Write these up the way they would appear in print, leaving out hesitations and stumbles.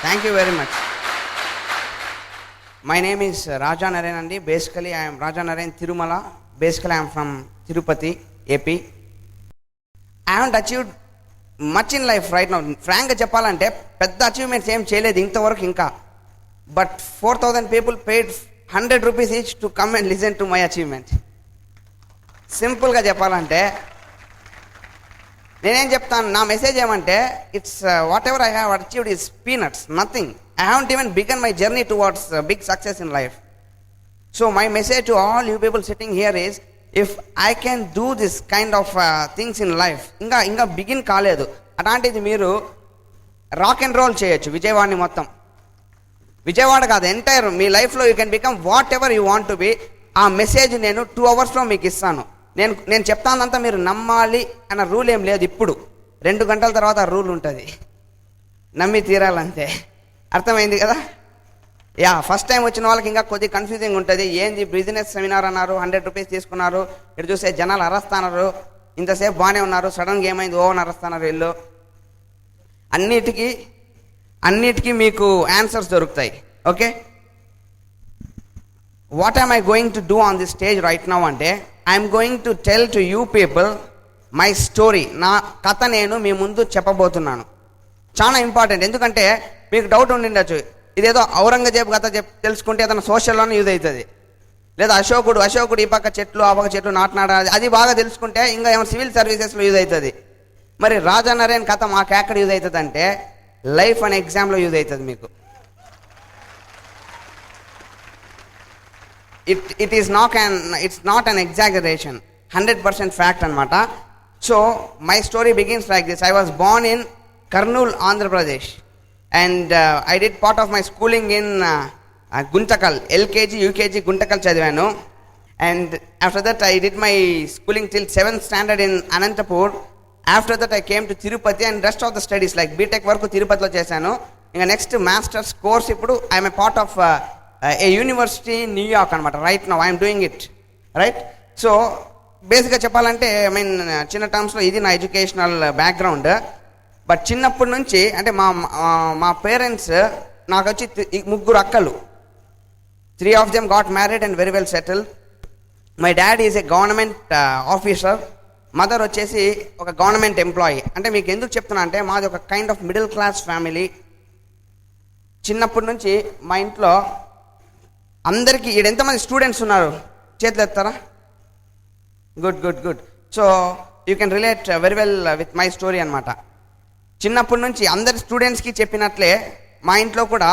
Thank you very much. My name is Raja Narayan Andi. Basically, I am Raja Narayan Tirumala. Basically, I am from Tirupati, AP. I haven't achieved much in life right now. Frank గా చెప్పాలంటే పెద్ద achievements ఏం చేయలేదు ఇంతవరకు ఇంకా. But 4,000 people paid 100 rupees each to come and listen to my achievement. సింపుల్గా చెప్పాలంటే నేనేం చెప్తాను, నా మెసేజ్ ఏమంటే it's whatever I have achieved is peanuts, nothing. I haven't even begun my journey towards big success in life. So my message to all you people sitting here is, if I can do this kind of things in life, ఇంకా begin కాలేదు, అలాంటిది మీరు rock and role చేయొచ్చు విజయవాడని మొత్తం. విజయవాడ కాదు, entire మీ లైఫ్లో you can become what ever you want to be. ఆ message నేను 2 hours మీకు ఇస్తాను. నేను చెప్తానంతా మీరు నమ్మాలి అన్న రూల్ ఏం లేదు. ఇప్పుడు 2 గంటల తర్వాత ఆ రూల్ ఉంటుంది, నమ్మి తీరాలంతే. అర్థమైంది కదా? యా, ఫస్ట్ టైం వచ్చిన వాళ్ళకి ఇంకా కొద్దిగా కన్ఫ్యూజింగ్ ఉంటుంది. ఏంది బిజినెస్ సెమినార్ అన్నారు, 100 rupees తీసుకున్నారు, ఇటు చూస్తే జనాలు అరస్తున్నారు, ఇంతసేపు బాగానే ఉన్నారు, సడన్గా ఏమైంది ఓవర్ అరస్తున్నారు వీళ్ళు. అన్నిటికీ మీకు ఆన్సర్స్ దొరుకుతాయి. Okay, what I'm I going to do on this stage right now అంటే, I'm going to tell to you people my story. నా కథ నేను మీ ముందు చెప్పబోతున్నాను. చాలా ఇంపార్టెంట్, ఎందుకంటే మీకు డౌట్ ఉండిండొచ్చు, ఇదేదో ఔరంగజేబు కథ తెలుసుకుంటే అతను సోషల్లోనే యూజ్ అవుతుంది, లేదా అశోకుడు ఈ పక్క చెట్లు ఆ పక్క చెట్లు నాటనాడాలి అది బాగా తెలుసుకుంటే ఇంకా ఏమైనా సివిల్ సర్వీసెస్లో యూజ్ అవుతుంది. మరి రాజా నరేన్ కథ మాకు ఎక్కడ యూజ్ అవుతుంది అంటే లైఫ్ అనే ఎగ్జామ్లో యూజ్ అవుతుంది మీకు. It's not an exaggeration, 100% fact anamata. So my story begins like this. I was born in Kurnool, Andhra Pradesh, and I did part of my schooling in Guntakal, LKG UKG Guntakal chadivanu, and after that I did my schooling till 7th standard in Anantapur. After that I came to Tirupati and rest of the studies like BTech వరకు తిరుపతిలో చేశాను. ఇంకా next masters course ఇప్పుడు I'm a part of a university New York అనమాట. Right now I'm doing it right. So బేసిక్గా చెప్పాలంటే చిన్న టర్మ్స్లో ఇది నా ఎడ్యుకేషనల్ బ్యాక్గ్రౌండ్. బట్ చిన్నప్పటి నుంచి అంటే మా పేరెంట్స్ నాకు వచ్చి 3 అక్కలు. 3 of them got married and very well settled. My dad is a government officer, mother వచ్చేసి ఒక గవర్నమెంట్ ఎంప్లాయీ. అంటే మీకు ఎందుకు చెప్తున్నా అంటే మాది ఒక kind of middle class family. చిన్నప్పటి నుంచి మా ఇంట్లో అందరికీ ఎంతమంది స్టూడెంట్స్ ఉన్నారు చేతులు ఎత్తారా? Good. So you can relate very well with my story అనమాట. చిన్నప్పటి నుంచి అందరి స్టూడెంట్స్కి చెప్పినట్లే మా ఇంట్లో కూడా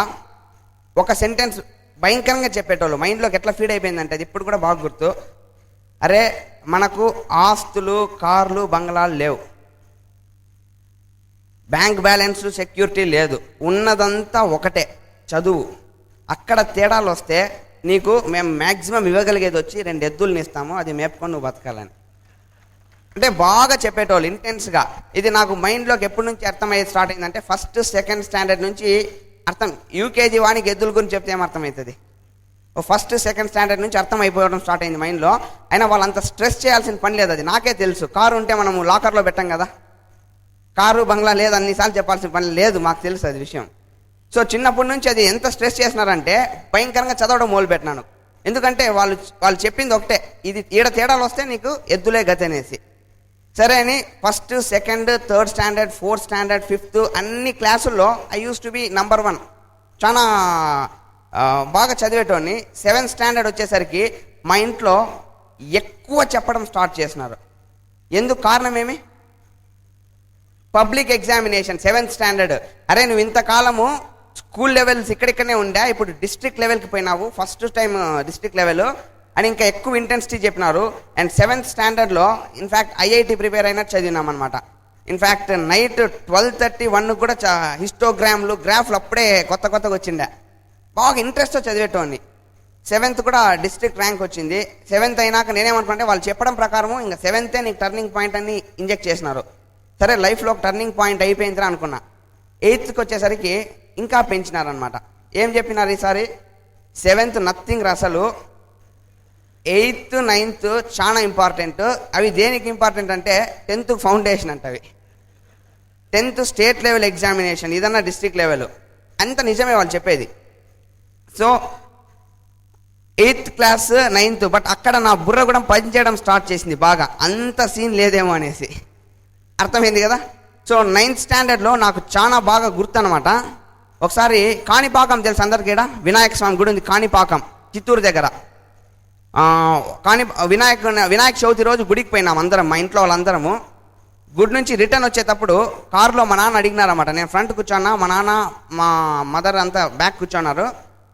ఒక సెంటెన్స్ భయంకరంగా చెప్పేటోళ్ళు. మా ఇంట్లోకి ఎట్లా ఫీడ్ అయిపోయిందంటే అది ఇప్పుడు కూడా బాగా గుర్తు. అరే మనకు ఆస్తులు, కార్లు, బంగ్లాలు లేవు, బ్యాంక్ బ్యాలెన్స్, సెక్యూరిటీ లేదు, ఉన్నదంతా ఒకటే చదువు. అక్కడ తేడాలు వస్తే నీకు మేము మ్యాక్సిమం ఇవ్వగలిగేది వచ్చి 2 ఎద్దుల్ని ఇస్తాము, అది మేపుకొని నువ్వు బతకాలని అంటే బాగా చెప్పేటోళ్ళు ఇంటెన్స్గా. ఇది నాకు మైండ్లోకి ఎప్పటి నుంచి అర్థమయ్యేది స్టార్ట్ అయిందంటే 1st, 2nd standard నుంచి అర్థం. యూకేజీ వానికి ఎద్దుల గురించి చెప్తే ఏమర్థమవుతుంది? 1st, 2nd standard నుంచి అర్థం అయిపోవడం స్టార్ట్ అయింది మైండ్లో. అయినా వాళ్ళు అంత స్ట్రెస్ చేయాల్సిన పని లేదు, అది నాకే తెలుసు. కారు ఉంటే మనము లాకర్లో పెట్టాం కదా, కారు బంగ్లా లేదు అన్నిసార్లు చెప్పాల్సిన పని లేదు, మాకు తెలుసు అది విషయం. సో చిన్నప్పటి నుంచి అది ఎంత స్ట్రెస్ చేసినారంటే భయంకరంగా చదవడం మొదలుపెట్టినాను. ఎందుకంటే వాళ్ళు చెప్పింది ఒకటే, ఇది తేడాలు వస్తే నీకు ఎద్దులే గతి అనేసి. సరే అని 1st, 2nd, 3rd standard, 4th standard, 5th అన్ని క్లాసుల్లో I use to B number 1. చాలా బాగా చదివేటోని. 7th standard వచ్చేసరికి మా ఇంట్లో ఎక్కువ చెప్పడం స్టార్ట్ చేసినారు. ఎందుకు కారణం ఏమి? Public examination 7th standard. అరే నువ్వు ఇంతకాలము స్కూల్ లెవెల్స్ ఇక్కడిక్కడనే ఉండా, ఇప్పుడు డిస్ట్రిక్ట్ లెవెల్కి పోయినావు, ఫస్ట్ టైం డిస్ట్రిక్ట్ లెవెల్ అని ఇంకా ఎక్కువ ఇంటెన్సిటీ చెప్పినారు. అండ్ 7th standardలో ఇన్ఫ్యాక్ట్ ఐఐటి ప్రిపేర్ అయినట్టు చదివినాం అనమాట. ఇన్ఫ్యాక్ట్ నైట్ 12:31 కూడా హిస్టోగ్రామ్లు, గ్రాఫ్లు అప్పుడే కొత్తగా వచ్చిండే. బాగా ఇంట్రెస్ట్తో చదివేటోని. 7th కూడా డిస్ట్రిక్ట్ ర్యాంక్ వచ్చింది. 7th అయినాక నేనేమనుకుంటే వాళ్ళు చెప్పడం ప్రకారము ఇంకా 7th నీకు టర్నింగ్ పాయింట్ అని ఇంజెక్ట్ చేసినారు. సరే లైఫ్లో ఒక టర్నింగ్ పాయింట్ అయిపోయిందిరా అనుకున్నా. 8th వచ్చేసరికి ఇంకా పెంచినారనమాట. ఏం చెప్పినారు ఈసారి? 7th నథింగ్ రా అసలు, 8th, 9th చాలా ఇంపార్టెంట్. అవి దేనికి ఇంపార్టెంట్ అంటే 10th ఫౌండేషన్ అంట. అవి 10th స్టేట్ లెవెల్ ఎగ్జామినేషన్, ఇదన్నా డిస్ట్రిక్ట్ లెవెల్. అంత నిజమే వాళ్ళు చెప్పేది. So 8th class 9th, but అక్కడ నా బుర్ర కూడా పనిచేయడం స్టార్ట్ చేసింది బాగా, అంత సీన్ లేదేమో అనేసి. అర్థమైంది కదా. సో 9th స్టాండర్డ్లో నాకు చాలా బాగా గుర్తు అనమాట. ఒకసారి కాణిపాకం తెలుసు అందరికీ, వినాయక స్వామి గుడి ఉంది కాణిపాకం, చిత్తూరు దగ్గర. వినాయక చవితి రోజు గుడికి పోయినాం అందరం, మా ఇంట్లో వాళ్ళందరము. గుడి నుంచి రిటర్న్ వచ్చేటప్పుడు కారులో మా నాన్న అడిగినారన్నమాట. నేను ఫ్రంట్ కూర్చున్నా, మా నాన్న మా మదర్ అంతా బ్యాక్ కూర్చున్నారు.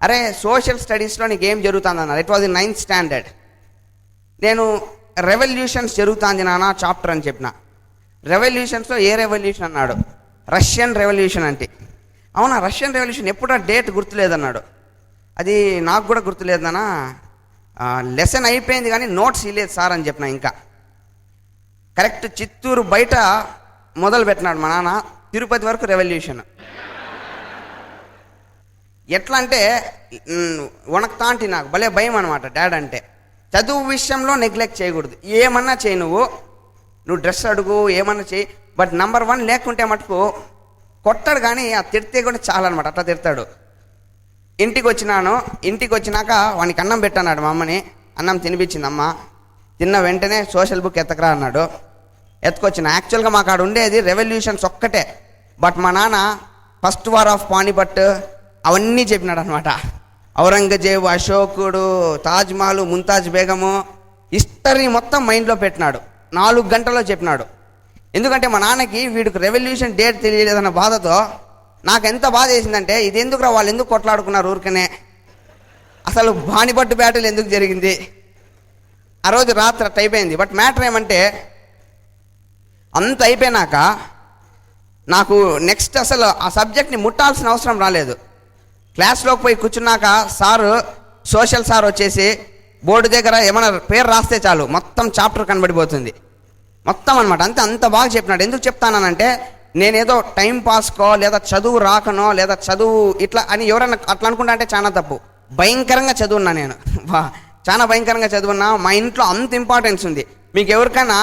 అరే సోషల్ స్టడీస్లో నీకు ఏం జరుగుతుంది అన్నారు. It was in 9th standard. నేను రెవల్యూషన్స్ జరుగుతుంది నాన్న చాప్టర్ అని చెప్పిన. రెవల్యూషన్స్లో ఏ రెవల్యూషన్ అన్నాడు. రష్యన్ రెవల్యూషన్ అంటే. అవునా రష్యన్ రెవల్యూషన్ ఎప్పుడో డేట్ గుర్తులేదన్నాడు. అది నాకు కూడా గుర్తులేదన్నా, లెసన్ అయిపోయింది కానీ నోట్స్ ఇలేదు సార్ అని చెప్పిన. ఇంకా కరెక్ట్ చిత్తూరు బయట మొదలు పెట్టినాడు మా నాన్న, తిరుపతి వరకు రెవల్యూషన్. ఎట్లా అంటే వణక్తాంటి, నాకు భలే భయం అనమాట డాడ్ అంటే. చదువు విషయంలో నెగ్లెక్ట్ చేయకూడదు, ఏమన్నా చేయి, నువ్వు డ్రెస్ అడుగు ఏమన్నా చేయి, బట్ నంబర్ 1 లేకుంటే మటుకు కొట్టాడు. కానీ ఆ తిడితే కూడా చాలన్నమాట, అట్లా తిడతాడు. ఇంటికి వచ్చినాక వానికి అన్నం పెట్టన్నాడు మా అమ్మని. అన్నం తినిపించింది అమ్మ. తిన్న వెంటనే సోషల్ బుక్ ఎత్తకరా అన్నాడు. ఎత్తుకొచ్చిన. యాక్చువల్గా మాకు ఆడ ఉండేది రెవల్యూషన్స్ ఒక్కటే, బట్ మా నాన్న ఫస్ట్ వార్ ఆఫ్ పానిపట్ అవన్నీ చెప్పినాడు అనమాట. ఔరంగజేబు, అశోకుడు, తాజ్మహల్, ముంతాజ్ బేగము, హిస్టరీ మొత్తం మైండ్లో పెట్టినాడు. 4 గంటల్లో చెప్పినాడు. ఎందుకంటే మా నాన్నకి వీడికి రెవల్యూషన్ డేట్ తెలియలేదన్న బాధతో నాకు ఎంత బాధ వేసిందంటే, ఇది ఎందుకురా వాళ్ళు ఎందుకు కొట్లాడుకున్నారు ఊరికనే, అసలు పానిపట్టు బ్యాటిల్ ఎందుకు జరిగింది, ఆ రోజు రాత్రి అట్ట అయిపోయింది. బట్ మ్యాటర్ ఏమంటే, అంత అయిపోయినాక నాకు నెక్స్ట్ అసలు ఆ సబ్జెక్ట్ని ముట్టాల్సిన అవసరం రాలేదు. క్లాస్లోకి పోయి కూర్చున్నాక సారు, సోషల్ సార్ వచ్చేసి బోర్డు దగ్గర ఏమైనా పేరు రాస్తే చాలు మొత్తం చాప్టర్ కనబడిపోతుంది మొత్తం అనమాట. అంత బాగా చెప్పినాడు. ఎందుకు చెప్తానంటే, నేనేదో టైం పాస్కో లేదా చదువు రాకనో లేదా చదువు ఇట్లా అని ఎవరైనా అట్లా అనుకుంటా అంటే చాలా తప్పు. భయంకరంగా చదువున్నా నేను, చాలా భయంకరంగా చదువున్నా. మా ఇంట్లో అంత ఇంపార్టెన్స్ ఉంది. మీకు ఎవరికైనా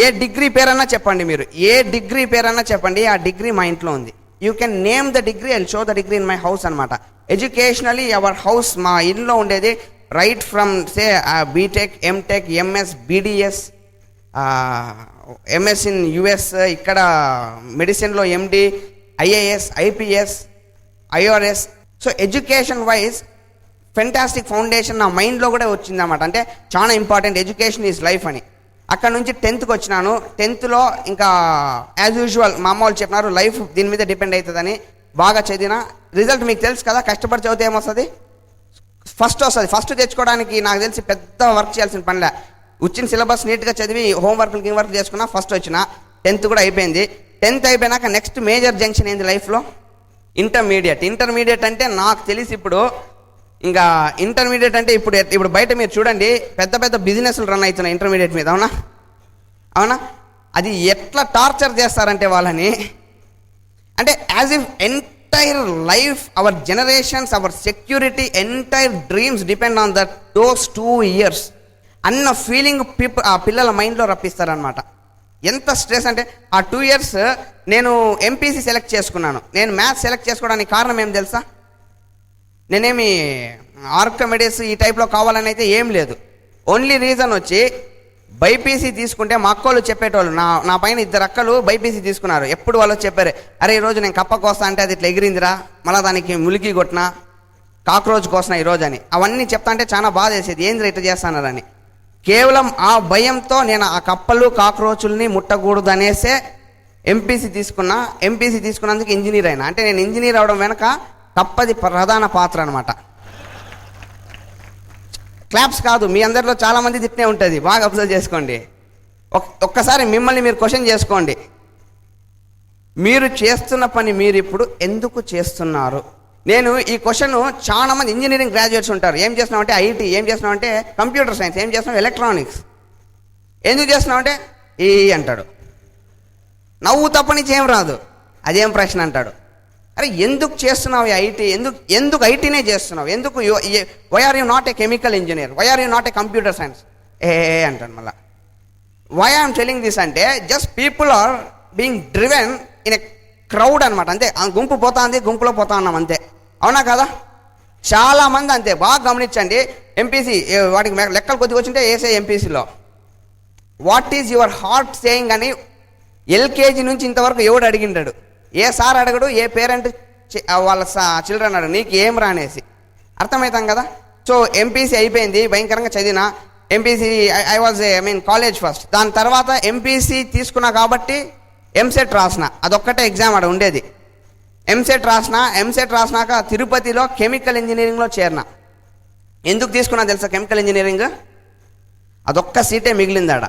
ఏ డిగ్రీ పేరన్నా చెప్పండి, మీరు ఏ డిగ్రీ పేరన్నా చెప్పండి, ఆ డిగ్రీ మా ఇంట్లో ఉంది. You can name the degree, I show the degree in my house అనమాట. ఎడ్యుకేషనలీ అవర్ హౌస్, మా ఇంట్లో ఉండేది right from say BTech, MTech, MS, BDS, MS in US, ఇక్కడ మెడిసిన్లో MD, IAS, IPS, IRS. So education wise fantastic foundation నా మైండ్లో కూడా వచ్చిందన్నమాట. అంటే చాలా ఇంపార్టెంట్, ఎడ్యుకేషన్ ఈజ్ లైఫ్ అని. అక్కడ నుంచి 10th వచ్చినాను. 10thలో ఇంకా యాజ్ యూజువల్ మా అమ్మ వాళ్ళు చెప్పినారు లైఫ్ దీని మీద డిపెండ్ అవుతుందని. బాగా చదివిన. రిజల్ట్ మీకు తెలుసు కదా, కష్టపడి చదివితే ఏమొస్తుంది, ఫస్ట్ వస్తుంది. ఫస్ట్ తెచ్చుకోవడానికి నాకు తెలిసి పెద్ద వర్క్ చేయాల్సిన పనిలే. వచ్చిన సిలబస్ నీట్గా చదివి హోంవర్క్ చేసుకున్నా, ఫస్ట్ వచ్చిన. 10th కూడా అయిపోయింది. 10th అయిపోయినాక నెక్స్ట్ మేజర్ జంక్షన్ ఏంది లైఫ్లో, ఇంటర్మీడియట్ అంటే నాకు తెలిసి ఇప్పుడు ఇంకా ఇంటర్మీడియట్ అంటే ఇప్పుడు బయట మీరు చూడండి పెద్ద పెద్ద బిజినెస్లు రన్ అవుతున్నాయి ఇంటర్మీడియట్ మీద. అవునా అది ఎట్లా టార్చర్ చేస్తారంటే వాళ్ళని, అంటే as if entire life, our generations, our security, entire dreams depend on those 2 years అన్న ఫీలింగ్ ఆ పిల్లల మైండ్లో రప్పిస్తారనమాట. ఎంత స్ట్రెస్ అంటే ఆ 2 years నేను ఎంపీసీ సెలెక్ట్ చేసుకున్నాను. నేను మ్యాథ్స్ సెలెక్ట్ చేసుకోవడానికి కారణం ఏం తెలుసా, నేనేమి ఆర్కిమెడిస్ ఈ టైప్లో కావాలని అయితే ఏం లేదు. ఓన్లీ రీజన్ వచ్చి బైపీసీ తీసుకుంటే మా అక్కలు చెప్పేటోళ్ళు, నా పైన 2 అక్కలు బైపీసీ తీసుకున్నారు. ఎప్పుడు వాళ్ళు చెప్పారు, అరే ఈరోజు నేను కప్ప కోస్తా అంటే అది ఇట్లా ఎగిరిందిరా, మళ్ళీ దానికి ములికి కొట్టినా, కాక్రోచ్ కోసిన ఈరోజు అని అవన్నీ చెప్తా అంటే చాలా బాధ వేసేది, ఏంది ఇట్లా చేస్తానని. కేవలం ఆ భయంతో నేను ఆ కప్పలు కాక్రోచుల్ని ముట్టకూడదు అనేసే ఎంపీసీ తీసుకున్నా. ఎంపీసీ తీసుకున్నందుకు ఇంజనీర్ అయినా. అంటే నేను ఇంజనీర్ అవడం వెనక కప్పది ప్రధాన పాత్ర అనమాట. క్లాప్స్ కాదు, మీ అందరిలో చాలామంది తిట్టే ఉంటుంది, బాగా అబ్జర్వ్ చేసుకోండి. ఒక్కసారి మిమ్మల్ని మీరు క్వశ్చన్ చేసుకోండి, మీరు చేస్తున్న పని మీరు ఇప్పుడు ఎందుకు చేస్తున్నారు? నేను ఈ క్వశ్చన్ చాలా మంది ఇంజనీరింగ్ గ్రాడ్యుయేట్స్ ఉంటారు, ఏం చేస్తున్నావు అంటే ఐటీ, ఏం చేస్తున్నావు అంటే కంప్యూటర్ సైన్స్, ఏం చేస్తున్నావు ఎలక్ట్రానిక్స్, ఎందుకు చేస్తున్నావు అంటే ఈ అంటాడు. నవ్వు తప్ప నుంచి ఏం రాదు, అదేం ప్రశ్న అంటాడు. అరే ఎందుకు చేస్తున్నావు ఐటీ, ఎందుకు ఐటీనే చేస్తున్నావు, ఎందుకు why are you not a chemical engineer, why are you not a computer science అంటాడు. మళ్ళీ వై ఐఎమ్ టెలింగ్ దిస్ అంటే just people are being driven in a crowd అనమాట, అంతే. గుంపు పోతా ఉంది, గుంపులో పోతా ఉన్నాం అంతే. అవునా కదా? చాలామంది అంతే. బాగా గమనించండి. ఎంపీసీ వాటికి లెక్కలు కొద్దిగా వచ్చింటే వేసే ఎంపీసీలో what is your heart saying అని ఎల్కేజీ నుంచి ఇంతవరకు ఎవడు అడిగిండాడు? ఏ సార్ అడగడు, ఏ పేరెంట్ వాళ్ళ చిల్డ్రన్ అడగడు నీకు ఏం రానేసి. అర్థమవుతాం కదా? సో ఎంపీసీ అయిపోయింది, భయంకరంగా చదివిన. MPC college first. దాని తర్వాత ఎంపీసీ తీసుకున్నా కాబట్టి ఎంసెట్ రాసిన. అదొక్కటే ఎగ్జామ్ అక్కడ ఉండేది. ఎంసెట్ రాసినాక తిరుపతిలో కెమికల్ ఇంజనీరింగ్లో చేరిన. ఎందుకు తీసుకున్నా తెలుసా కెమికల్ ఇంజనీరింగ్? అదొక్క సీటే మిగిలింది ఆడ.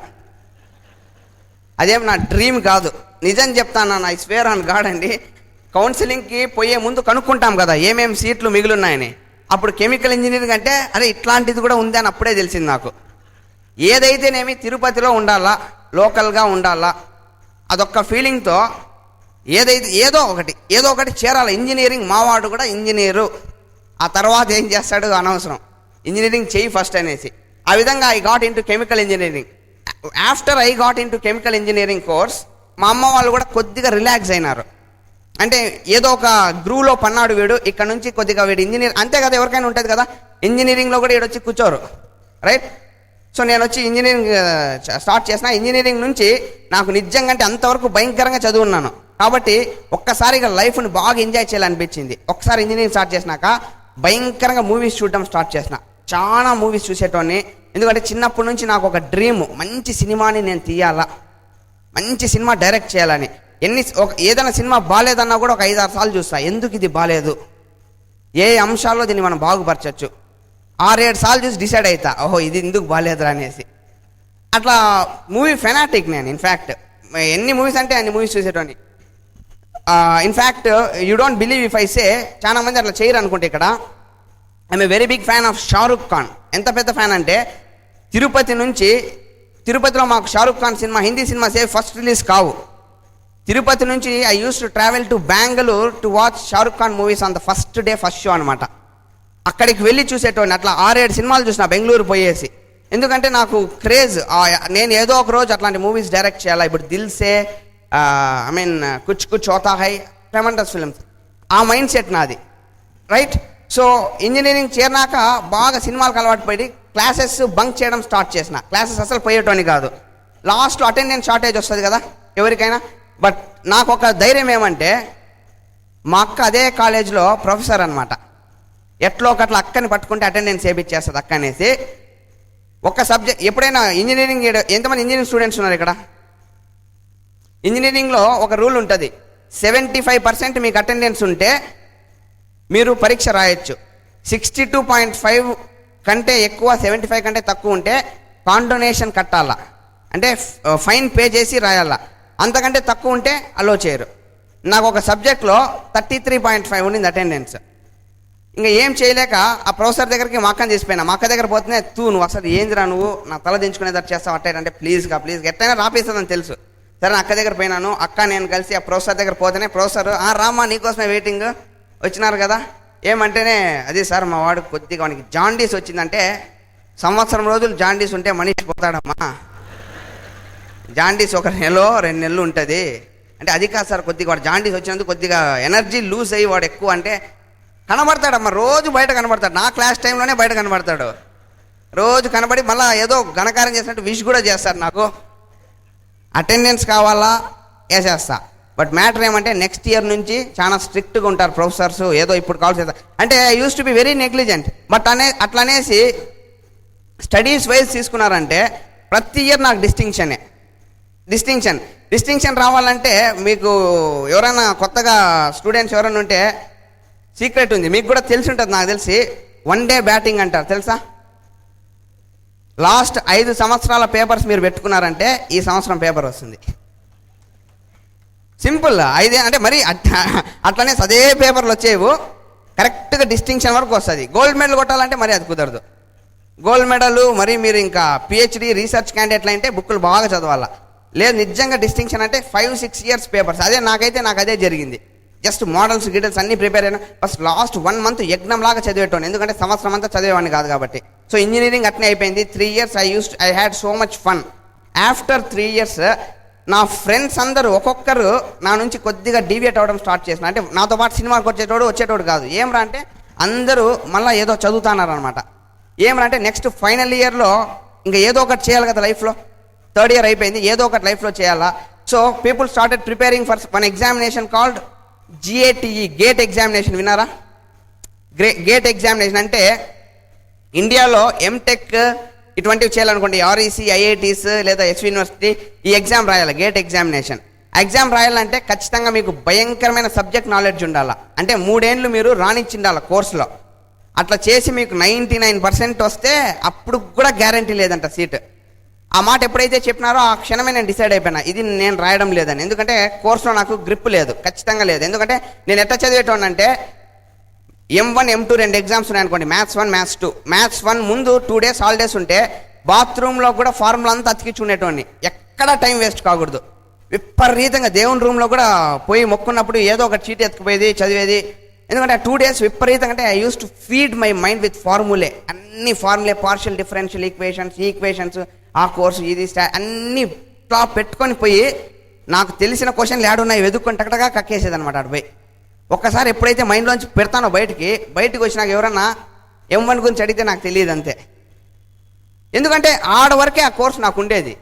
అదేం నా డ్రీమ్ కాదు, నిజం చెప్తాను. ఐ స్వేర్ ఆన్ గాడ్ అండి. కౌన్సిలింగ్కి పోయే ముందు కనుక్కుంటాం కదా ఏమేమి సీట్లు మిగిలిన్నాయని. అప్పుడు కెమికల్ ఇంజనీరింగ్ అంటే అరే ఇట్లాంటిది కూడా ఉంది అని అప్పుడే తెలిసింది నాకు. ఏదైతేనేమి తిరుపతిలో ఉండాలా, లోకల్గా ఉండాలా, అదొక్క ఫీలింగ్తో ఏదో ఒకటి చేరాలి. ఇంజనీరింగ్, మావాడు కూడా ఇంజనీరు, ఆ తర్వాత ఏం చేస్తాడు అనవసరం, ఇంజనీరింగ్ చెయ్యి ఫస్ట్ అనేసి. ఆ విధంగా I got into chemical engineering. After I got into chemical engineering course మా అమ్మ వాళ్ళు కూడా కొద్దిగా రిలాక్స్ అయినారు. అంటే ఏదో ఒక గ్రూవ్లో పన్నాడు వీడు, ఇక్కడ నుంచి కొద్దిగా వీడు ఇంజనీర్, అంతే కదా, ఎవరికైనా ఉంటుంది కదా. ఇంజనీరింగ్లో కూడా వీడు వచ్చి కూర్చోరు, రైట్? సో నేను వచ్చి ఇంజనీరింగ్ స్టార్ట్ చేసిన. ఇంజనీరింగ్ నుంచి నాకు నిజంగా అంటే అంతవరకు భయంకరంగా చదువున్నాను కాబట్టి ఒక్కసారిగా లైఫ్ని బాగా ఎంజాయ్ చేయాలనిపించింది. ఒక్కసారి ఇంజనీరింగ్ స్టార్ట్ చేసినాక భయంకరంగా మూవీస్ చూడడం స్టార్ట్ చేసిన. చాలా మూవీస్ చూసేటోని. ఎందుకంటే చిన్నప్పటి నుంచి నాకు ఒక డ్రీమ్, మంచి సినిమాని నేను తీయాలా, మంచి సినిమా డైరెక్ట్ చేయాలని. ఏదైనా సినిమా బాగాలేదన్నా కూడా ఒక 5-6 సార్లు చూస్తా, ఎందుకు ఇది బాగాలేదు, ఏ అంశాల్లో దీన్ని మనం బాగుపరచచ్చు. 6-7 సార్లు చూసి డిసైడ్ అవుతా, ఓహో ఇది ఎందుకు బాగాలేదురా అనేసి. అట్లా మూవీ ఫెనాటిక్ నేను. ఇన్ఫ్యాక్ట్ ఎన్ని మూవీస్ అంటే అన్ని మూవీస్ చూసేటోని. In fact you don't believe if I say, చాలా మంది అట్లా చేయరు అనుకుంటే ఇక్కడ. I'm a very big fan of Shahrukh Khan. ఎంత పెద్ద ఫ్యాన్ అంటే తిరుపతిలో మాకు Shahrukh Khan cinema, Hindi cinemas first release కావు. తిరుపతి నుంచి I use to travel to Bengaluru to watch Shahrukh Khan movies on the first day, first show అనమాట. అక్కడికి వెళ్ళి చూసేటోడిని. అట్లా 6-7 సినిమాలు చూసిన బెంగళూరు పోయేసి. ఎందుకంటే నాకు క్రేజ్, నేను ఏదో ఒక రోజు అట్లాంటి మూవీస్ డైరెక్ట్ చేయాలి. ఇప్పుడు దిల్సే, కుచ్ కుచ్ హోతా హై, ట్రెమెండస్ ఫిల్మ్స్, ఆ మైండ్ సెట్ నాది, రైట్? సో ఇంజనీరింగ్ చేరినాక బాగా సినిమాలకు అలవాటు పడి క్లాసెస్ బంక్ చేయడం స్టార్ట్ చేసిన. క్లాసెస్ అసలు పోయేటోని కాదు. లాస్ట్ అటెండెన్స్ షార్టేజ్ వస్తుంది కదా ఎవరికైనా. బట్ నాకు ఒక ధైర్యం ఏమంటే, మా అక్క అదే కాలేజ్లో ప్రొఫెసర్ అనమాట. ఎట్లో ఒకట్లా అక్కని పట్టుకుంటే అటెండెన్స్ వేయించేస్తుంది అక్క అనేసి. ఒక సబ్జెక్ట్ ఎప్పుడైనా ఇంజనీరింగ్, ఎంతమంది ఇంజనీరింగ్ స్టూడెంట్స్ ఉన్నారు ఇక్కడ? ఇంజనీరింగ్లో ఒక రూల్ ఉంటుంది, 75% మీకు అటెండెన్స్ ఉంటే మీరు పరీక్ష రాయొచ్చు. 62.5 కంటే ఎక్కువ, 75 కంటే తక్కువ ఉంటే కాండొనేషన్ కట్టాలా, అంటే ఫైన్ పే చేసి రాయాలా. అంతకంటే తక్కువ ఉంటే అలో చేయరు. నాకు ఒక సబ్జెక్ట్లో 33.5 ఉండింది అటెండెన్స్. ఇంకా ఏం చేయలేక ఆ ప్రొఫెసర్ దగ్గరికి మా అక్కని చేసిపోయినా. మా అక్క దగ్గర పోతేనే, నువ్వు అసలు ఏందిరా నువ్వు నా తల దించుకునేదట్టు చేస్తావు అట్టేటంటే, ప్లీజ్ ఎట్టయినా రాపేస్తుందని తెలుసు. సరే అక్క దగ్గర పోయినాను. అక్క నేను కలిసి ఆ ప్రొఫెసర్ దగ్గర పోతేనే ప్రొఫెసర్, రామ్మా నీకోసమే వెయిటింగ్, వచ్చినారు కదా. ఏమంటేనే, అది సార్ మా వాడు కొద్దిగా వానికి జాండీస్ వచ్చిందంటే, సంవత్సరం రోజులు జాండీస్ ఉంటే మనిషి పోతాడమ్మా, జాండీస్ 1 నెల 2 నెలలు ఉంటుంది అంటే. అది కాదు సార్, కొద్దిగా వాడు జాండీస్ వచ్చినందుకు కొద్దిగా ఎనర్జీ లూజ్ అయ్యి వాడు ఎక్కువ అంటే కనబడతాడమ్మా, రోజు బయట కనబడతాడు. నా క్లాస్ టైంలోనే బయట కనబడతాడు. రోజు కనబడి మళ్ళీ ఏదో ఘనకార్యం చేసినట్టు విష్ కూడా చేస్తాడు. నాకు అటెండెన్స్ కావాలా వేసేస్తా. బట్ మ్యాటర్ ఏమంటే నెక్స్ట్ ఇయర్ నుంచి చాలా స్ట్రిక్ట్గా ఉంటారు ప్రొఫెసర్స్. ఏదో ఇప్పుడు కాల్ చేస్తారు అంటే I use to be very negligent. But అట్లనేసి స్టడీస్ వైజ్ తీసుకున్నారంటే ప్రతి ఇయర్ నాకు డిస్టింక్షన్ రావాలంటే, మీకు ఎవరైనా కొత్తగా స్టూడెంట్స్ ఎవరైనా ఉంటే సీక్రెట్ ఉంది, మీకు కూడా తెలిసి ఉంటుంది నాకు తెలిసి. 1 డే బ్యాటింగ్ అంటారు, తెలుసా? లాస్ట్ 5 సంవత్సరాల పేపర్స్ మీరు పెట్టుకున్నారంటే ఈ సంవత్సరం పేపర్ వస్తుంది. సింపుల్. 5 అంటే మరి అట్లనే అదే పేపర్లు వచ్చేవు, కరెక్ట్గా డిస్టింక్షన్ వరకు వస్తుంది. గోల్డ్ మెడల్ కొట్టాలంటే మరి అది కుదరదు. గోల్డ్ మెడల్ మరి మీరు ఇంకా పిహెచ్డి రీసెర్చ్ క్యాండిడేట్లు అంటే బుక్కులు బాగా చదవాలా. లేదు నిజంగా డిస్టింక్షన్ అంటే 5-6 ఇయర్స్ పేపర్స్. నాకు అదే జరిగింది. జస్ట్ మోడల్స్ గిడల్స్ అన్నీ ప్రిపేర్ అయినా. ఫస్ట్ లాస్ట్ 1 మంత్ యజ్ఞం లాగా చదివేటోని, ఎందుకంటే సంవత్సరం అంతా చదివేవాడిని కాదు కాబట్టి. సో ఇంజనీరింగ్ అట్నే అయిపోయింది. 3 years I had so much fun. After 3 years నా ఫ్రెండ్స్ అందరూ ఒక్కొక్కరు నా నుంచి కొద్దిగా డీవియేట్ అవ్వడం స్టార్ట్ చేసిన. అంటే నాతో పాటు సినిమాకి వచ్చేటోడు కాదు. ఏమరా అంటే అందరూ మళ్ళీ ఏదో చదువుతున్నారు అనమాట. ఏమరా అంటే నెక్స్ట్ ఫైనల్ ఇయర్లో ఇంకా ఏదో ఒకటి చేయాలి కదా లైఫ్లో. థర్డ్ ఇయర్ అయిపోయింది, ఏదో ఒకటి లైఫ్లో చేయాలా. So people started preparing for one examination called GATE, gate examination. విన్నారా? గేట్ ఎగ్జామినేషన్ అంటే ఇండియాలో ఎంటెక్ ఇటువంటివి చేయాలనుకోండి, REC, IITs లేదా SV యూనివర్సిటీ ఈ ఎగ్జామ్ రాయాలి, గేట్ ఎగ్జామినేషన్. ఎగ్జామ్ రాయాలంటే ఖచ్చితంగా మీకు భయంకరమైన సబ్జెక్ట్ నాలెడ్జ్ ఉండాలి. అంటే 3 ఏళ్ళు మీరు రాణించిండాలి కోర్సులో. అట్లా చేసి మీకు 99% వస్తే అప్పుడు కూడా గ్యారంటీ లేదంట సీట్. ఆ మాట ఎప్పుడైతే చెప్పినారో ఆ క్షణమే నేను డిసైడ్ అయిపోయినా ఇది నేను రాయడం లేదని. ఎందుకంటే కోర్సులో నాకు గ్రిప్ లేదు, ఖచ్చితంగా లేదు. ఎందుకంటే నేను ఎట్లా చదివేటోనంటే M1, M2 2 ఎగ్జామ్స్ ఉన్నాయనుకోండి, మ్యాథ్స్ 1, మ్యాథ్స్ 2. మ్యాథ్స్ 1 ముందు 2 days హాలిడేస్ ఉంటే బాత్రూంలో కూడా ఫార్ములా అంతా అతికించుకునేటోడిని. ఎక్కడా టైం వేస్ట్ కాకూడదు. విపరీతంగా దేవుని రూమ్లో కూడా పోయి మొక్కున్నప్పుడు ఏదో ఒక చీటీ ఎత్తుకుపోయేది, చదివేది. ఎందుకంటే 2 days విపరీతంగా అంటే I use to feed my mind with formulae. అన్ని ఫార్ములే, పార్షియల్ డిఫరెన్షియల్ ఈక్వేషన్స్, ఆ కోర్సు ఇది అన్ని టాప్ పెట్టుకొని పోయి నాకు తెలిసిన క్వశ్చన్లు ఏడున్నాయి వెతుక్కొని టకటగా కక్కేసేది అనమాట. అటు పోయి ఒక్కసారి ఎప్పుడైతే మైండ్లోంచి పెడతానో బయటికి వచ్చి నాకు ఎవరన్నా M1 గురించి అడిగితే నాకు తెలియదు అంతే. ఎందుకంటే ఆడ వరకే ఆ కోర్సు నాకు ఉండేది.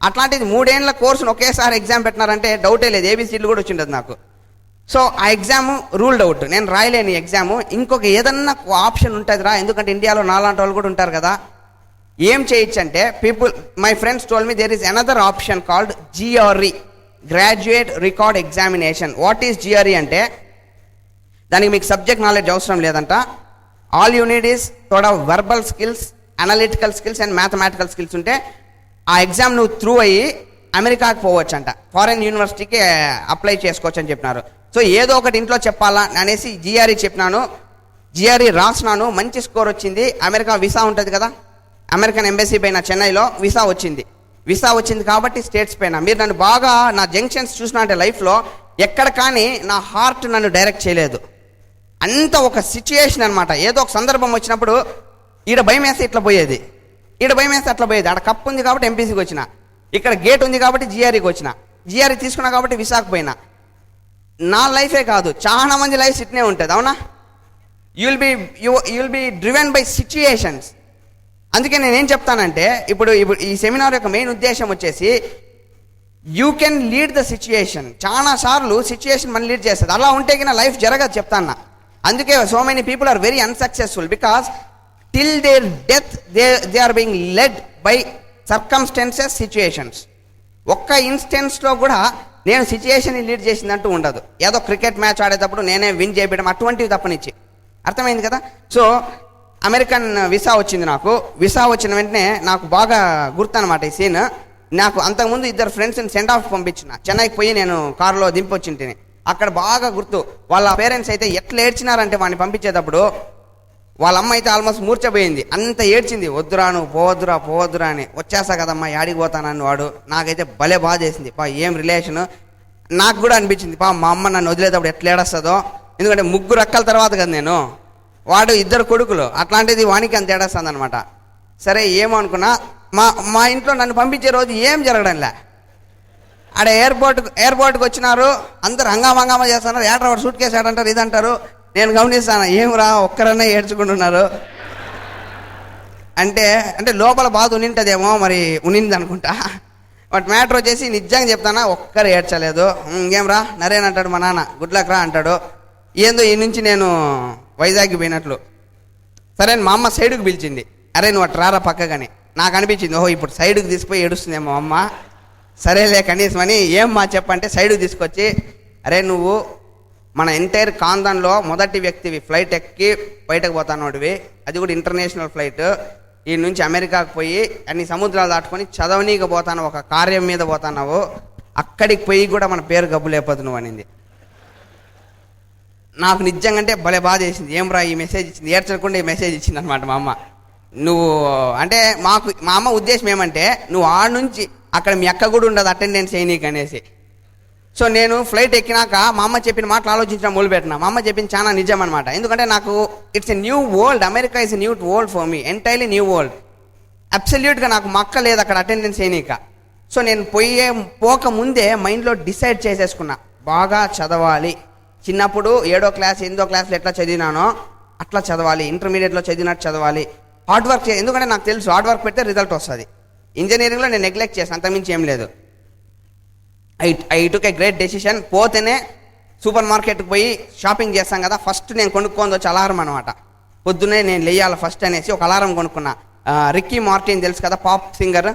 అట్లాంటిది 3 ఏళ్ళ కోర్సును ఒకేసారి ఎగ్జామ్ పెట్టినారంటే డౌటే లేదు, ABCలు కూడా వచ్చిండదు నాకు. సో ఆ ఎగ్జామ్ రూల్డ్ అవుట్, నేను రాయలేని ఎగ్జాము. ఇంకొక ఏదన్నా ఆప్షన్ ఉంటుందిరా, ఎందుకంటే ఇండియాలో నాలాంటి వాళ్ళు కూడా ఉంటారు కదా. ఏం చేయొచ్చు అంటే my friends told me there is another option called GRE, graduate record examination. What is GRE అంటే దానికి మీకు సబ్జెక్ట్ నాలెడ్జ్ అవసరం లేదంట. ఆల్ యూ నీడ్ ఈస్ తోడా verbal skills, analytical skills and mathematical skills ఉంటే ఆ ఎగ్జామ్ నువ్వు త్రూ అయ్యి అమెరికాకి పోవచ్చు అంట, ఫారెన్ యూనివర్సిటీకి అప్లై చేసుకోవచ్చు అని చెప్పినారు. సో ఏదో ఒకటి ఇంట్లో చెప్పాలా అనేసి GRE చెప్పినాను. GRE రాసినాను, మంచి స్కోర్ వచ్చింది. అమెరికా వీసా ఉంటుంది కదా, అమెరికన్ ఎంబసీ పైన చెన్నైలో వీసా వచ్చింది కాబట్టి స్టేట్స్ పైన. మీరు నన్ను బాగా నా జంక్షన్స్ చూసినా అంటే లైఫ్లో ఎక్కడ కానీ నా హార్ట్ నన్ను డైరెక్ట్ చేయలేదు. అంత ఒక సిచ్యుయేషన్ అనమాట. ఏదో ఒక సందర్భం వచ్చినప్పుడు ఈడ భయం వేస్తే ఇట్లా పోయేది, ఈడ భయం వేస్తే అట్లా పోయేది. ఆడ కప్ ఉంది కాబట్టి ఎంపీసీకి వచ్చిన, ఇక్కడ గేట్ ఉంది కాబట్టి GREకి వచ్చిన, GRE తీసుకున్నా కాబట్టి విశాఖ పోయినా. నా లైఫే కాదు, చాలా మంది లైఫ్ ఇట్నే ఉంటుంది. అవునా? You will be driven by situations. అందుకే నేనేం చెప్తానంటే ఇప్పుడు ఈ సెమినార్ యొక్క మెయిన్ ఉద్దేశం వచ్చేసి you can lead the situation. చాలా సార్లు సిచ్యుయేషన్ మనం లీడ్ చేస్తుంది. అలా ఉంటే కింద లైఫ్ జరగదు చెప్తాను. అందుకే so many people are very unsuccessful because till their death they are being led by circumstances, situations. ఒక్క ఇన్స్టెన్స్లో కూడా నేను సిచ్యుయేషన్ లీడ్ చేసిందంటూ ఉండదు. ఏదో క్రికెట్ మ్యాచ్ ఆడేటప్పుడు నేనే విన్ చేయడం అటువంటివి తప్పనిచ్చి. అర్థమైంది కదా? సో అమెరికన్ వీసా వచ్చింది నాకు. వీసా వచ్చిన వెంటనే నాకు బాగా గుర్తు అనమాట ఈ సీన్. నాకు అంతకుముందు 2 ఫ్రెండ్స్ని సెండ్ ఆఫ్ పంపించిన, చెన్నైకి పోయి నేను కారులో దింపొచ్చింటిని. అక్కడ బాగా గుర్తు, వాళ్ళ పేరెంట్స్ అయితే ఎట్లా ఏడ్చినారంటే వాడిని పంపించేటప్పుడు. వాళ్ళ అమ్మ అయితే ఆల్మోస్ట్ మూర్చపోయింది, అంత ఏడ్చింది. వద్దురా నువ్వు పోవద్దురా అని. వచ్చేసా కదమ్మా యాడికి పోతానని వాడు. నాకైతే భలే బాధ చేసింది. ఏం రిలేషను. నాకు కూడా అనిపించింది మా అమ్మ నన్ను వదిలేటప్పుడు ఎట్లా ఏడస్తుందో. ఎందుకంటే 3 అక్కల తర్వాత కదా నేను, వాడు 2 కొడుకులు, అట్లాంటిది వానికి అంత ఏడస్తుంది అనమాట. సరే ఏమో అనుకున్నా. మా ఇంట్లో నన్ను పంపించే రోజు ఏం జరగడంలే. ఆడ ఎయిర్పోర్ట్కి వచ్చినారు, అందరు హంగామా చేస్తున్నారు. వాడు సూట్ కేసు ఏడంటారు, ఇదంటారు. నేను గమనిస్తాను, ఏమిరా ఒక్కరన్నా ఏడ్చుకుంటున్నారు అంటే లోపల బాధ ఉనింటదేమో, మరి ఉనింది అనుకుంటా. బట్ మ్యాటర్ వచ్చేసి నిజంగా చెప్తానా, ఒక్కరు ఏడ్చలేదు. ఇంకేం రా నరేన్ అంటాడు మా నాన్న, గుడ్ లక్ రా అంటాడు. ఏందో ఈ నుంచి నేను వైజాగ్కి పోయినట్లు. సరే మా అమ్మ సైడ్కి పిలిచింది, అరే నువ్వు అటు రారా పక్కగాని. నాకు అనిపించింది, ఓహో ఇప్పుడు సైడ్కి తీసుకుపోయి ఏడుస్తుందేమో అమ్మ. సరేలే కనీసం అని ఏం మా చెప్పంటే సైడ్కి తీసుకొచ్చి, అరే నువ్వు మన ఎంటైర్ కాందాన్లో మొదటి వ్యక్తివి, ఫ్లైట్ ఎక్కి బయటకు పోతానోడివి, అది కూడా ఇంటర్నేషనల్ ఫ్లైట్. ఈ నుంచి అమెరికాకు పోయి అన్ని సముద్రాలు దాటుకొని చదవనీకి పోతాను, ఒక కార్యం మీద పోతాన్నావు. అక్కడికి పోయి కూడా మన పేరు గబ్బు లేకపోదు నువ్వు అనింది. నాకు నిజంగా అంటే భలే బాధ వేసింది. ఏం రా ఈ మెసేజ్ ఇచ్చింది, ఏడ్చకుండా ఈ మెసేజ్ ఇచ్చింది అనమాట మా అమ్మ. నువ్వు అంటే మా అమ్మ ఉద్దేశం ఏమంటే నువ్వు ఆడ నుంచి అక్కడ మీ అక్క కూడా ఉండదు అటెండెన్స్ చేయనీకి అనేసి. సో నేను ఫ్లైట్ ఎక్కినాక మా అమ్మ చెప్పిన మాటలు ఆలోచించడం మొదలుపెట్టినా. మా అమ్మ చెప్పింది చాలా నిజం అనమాట. ఎందుకంటే నాకు it's a new world, America is a new world for me, entirely new world. అబ్సల్యూట్గా నాకు మా అక్క లేదు అక్కడ అటెండెన్స్ చేయనీక. సో నేను పోకముందే మైండ్లో డిసైడ్ చేసేసుకున్నా, బాగా చదవాలి. చిన్నప్పుడు 7వ క్లాస్ 8వ క్లాస్లో ఎట్లా చదివినానో అట్లా చదవాలి, ఇంటర్మీడియట్లో చదివినట్టు చదవాలి, హార్డ్ వర్క్ ఎందుకంటే నాకు తెలుసు హార్డ్ వర్క్ పెడితే రిజల్ట్ వస్తుంది. ఇంజనీరింగ్లో నేను నెగ్లెక్ట్ చేస్తాను, అంతకుమించి ఏం లేదు. I took a great decision. పోతేనే సూపర్ మార్కెట్కి పోయి షాపింగ్ చేస్తాం కదా, ఫస్ట్ నేను కొనుక్కొని వచ్చి అలారం అనమాట. పొద్దున్నే నేను లేయాలి ఫస్ట్ అనేసి ఒక అలారం కొనుక్కున్నా. రిక్కీ మార్టిన్ తెలుసు కదా, పాప్ సింగర్,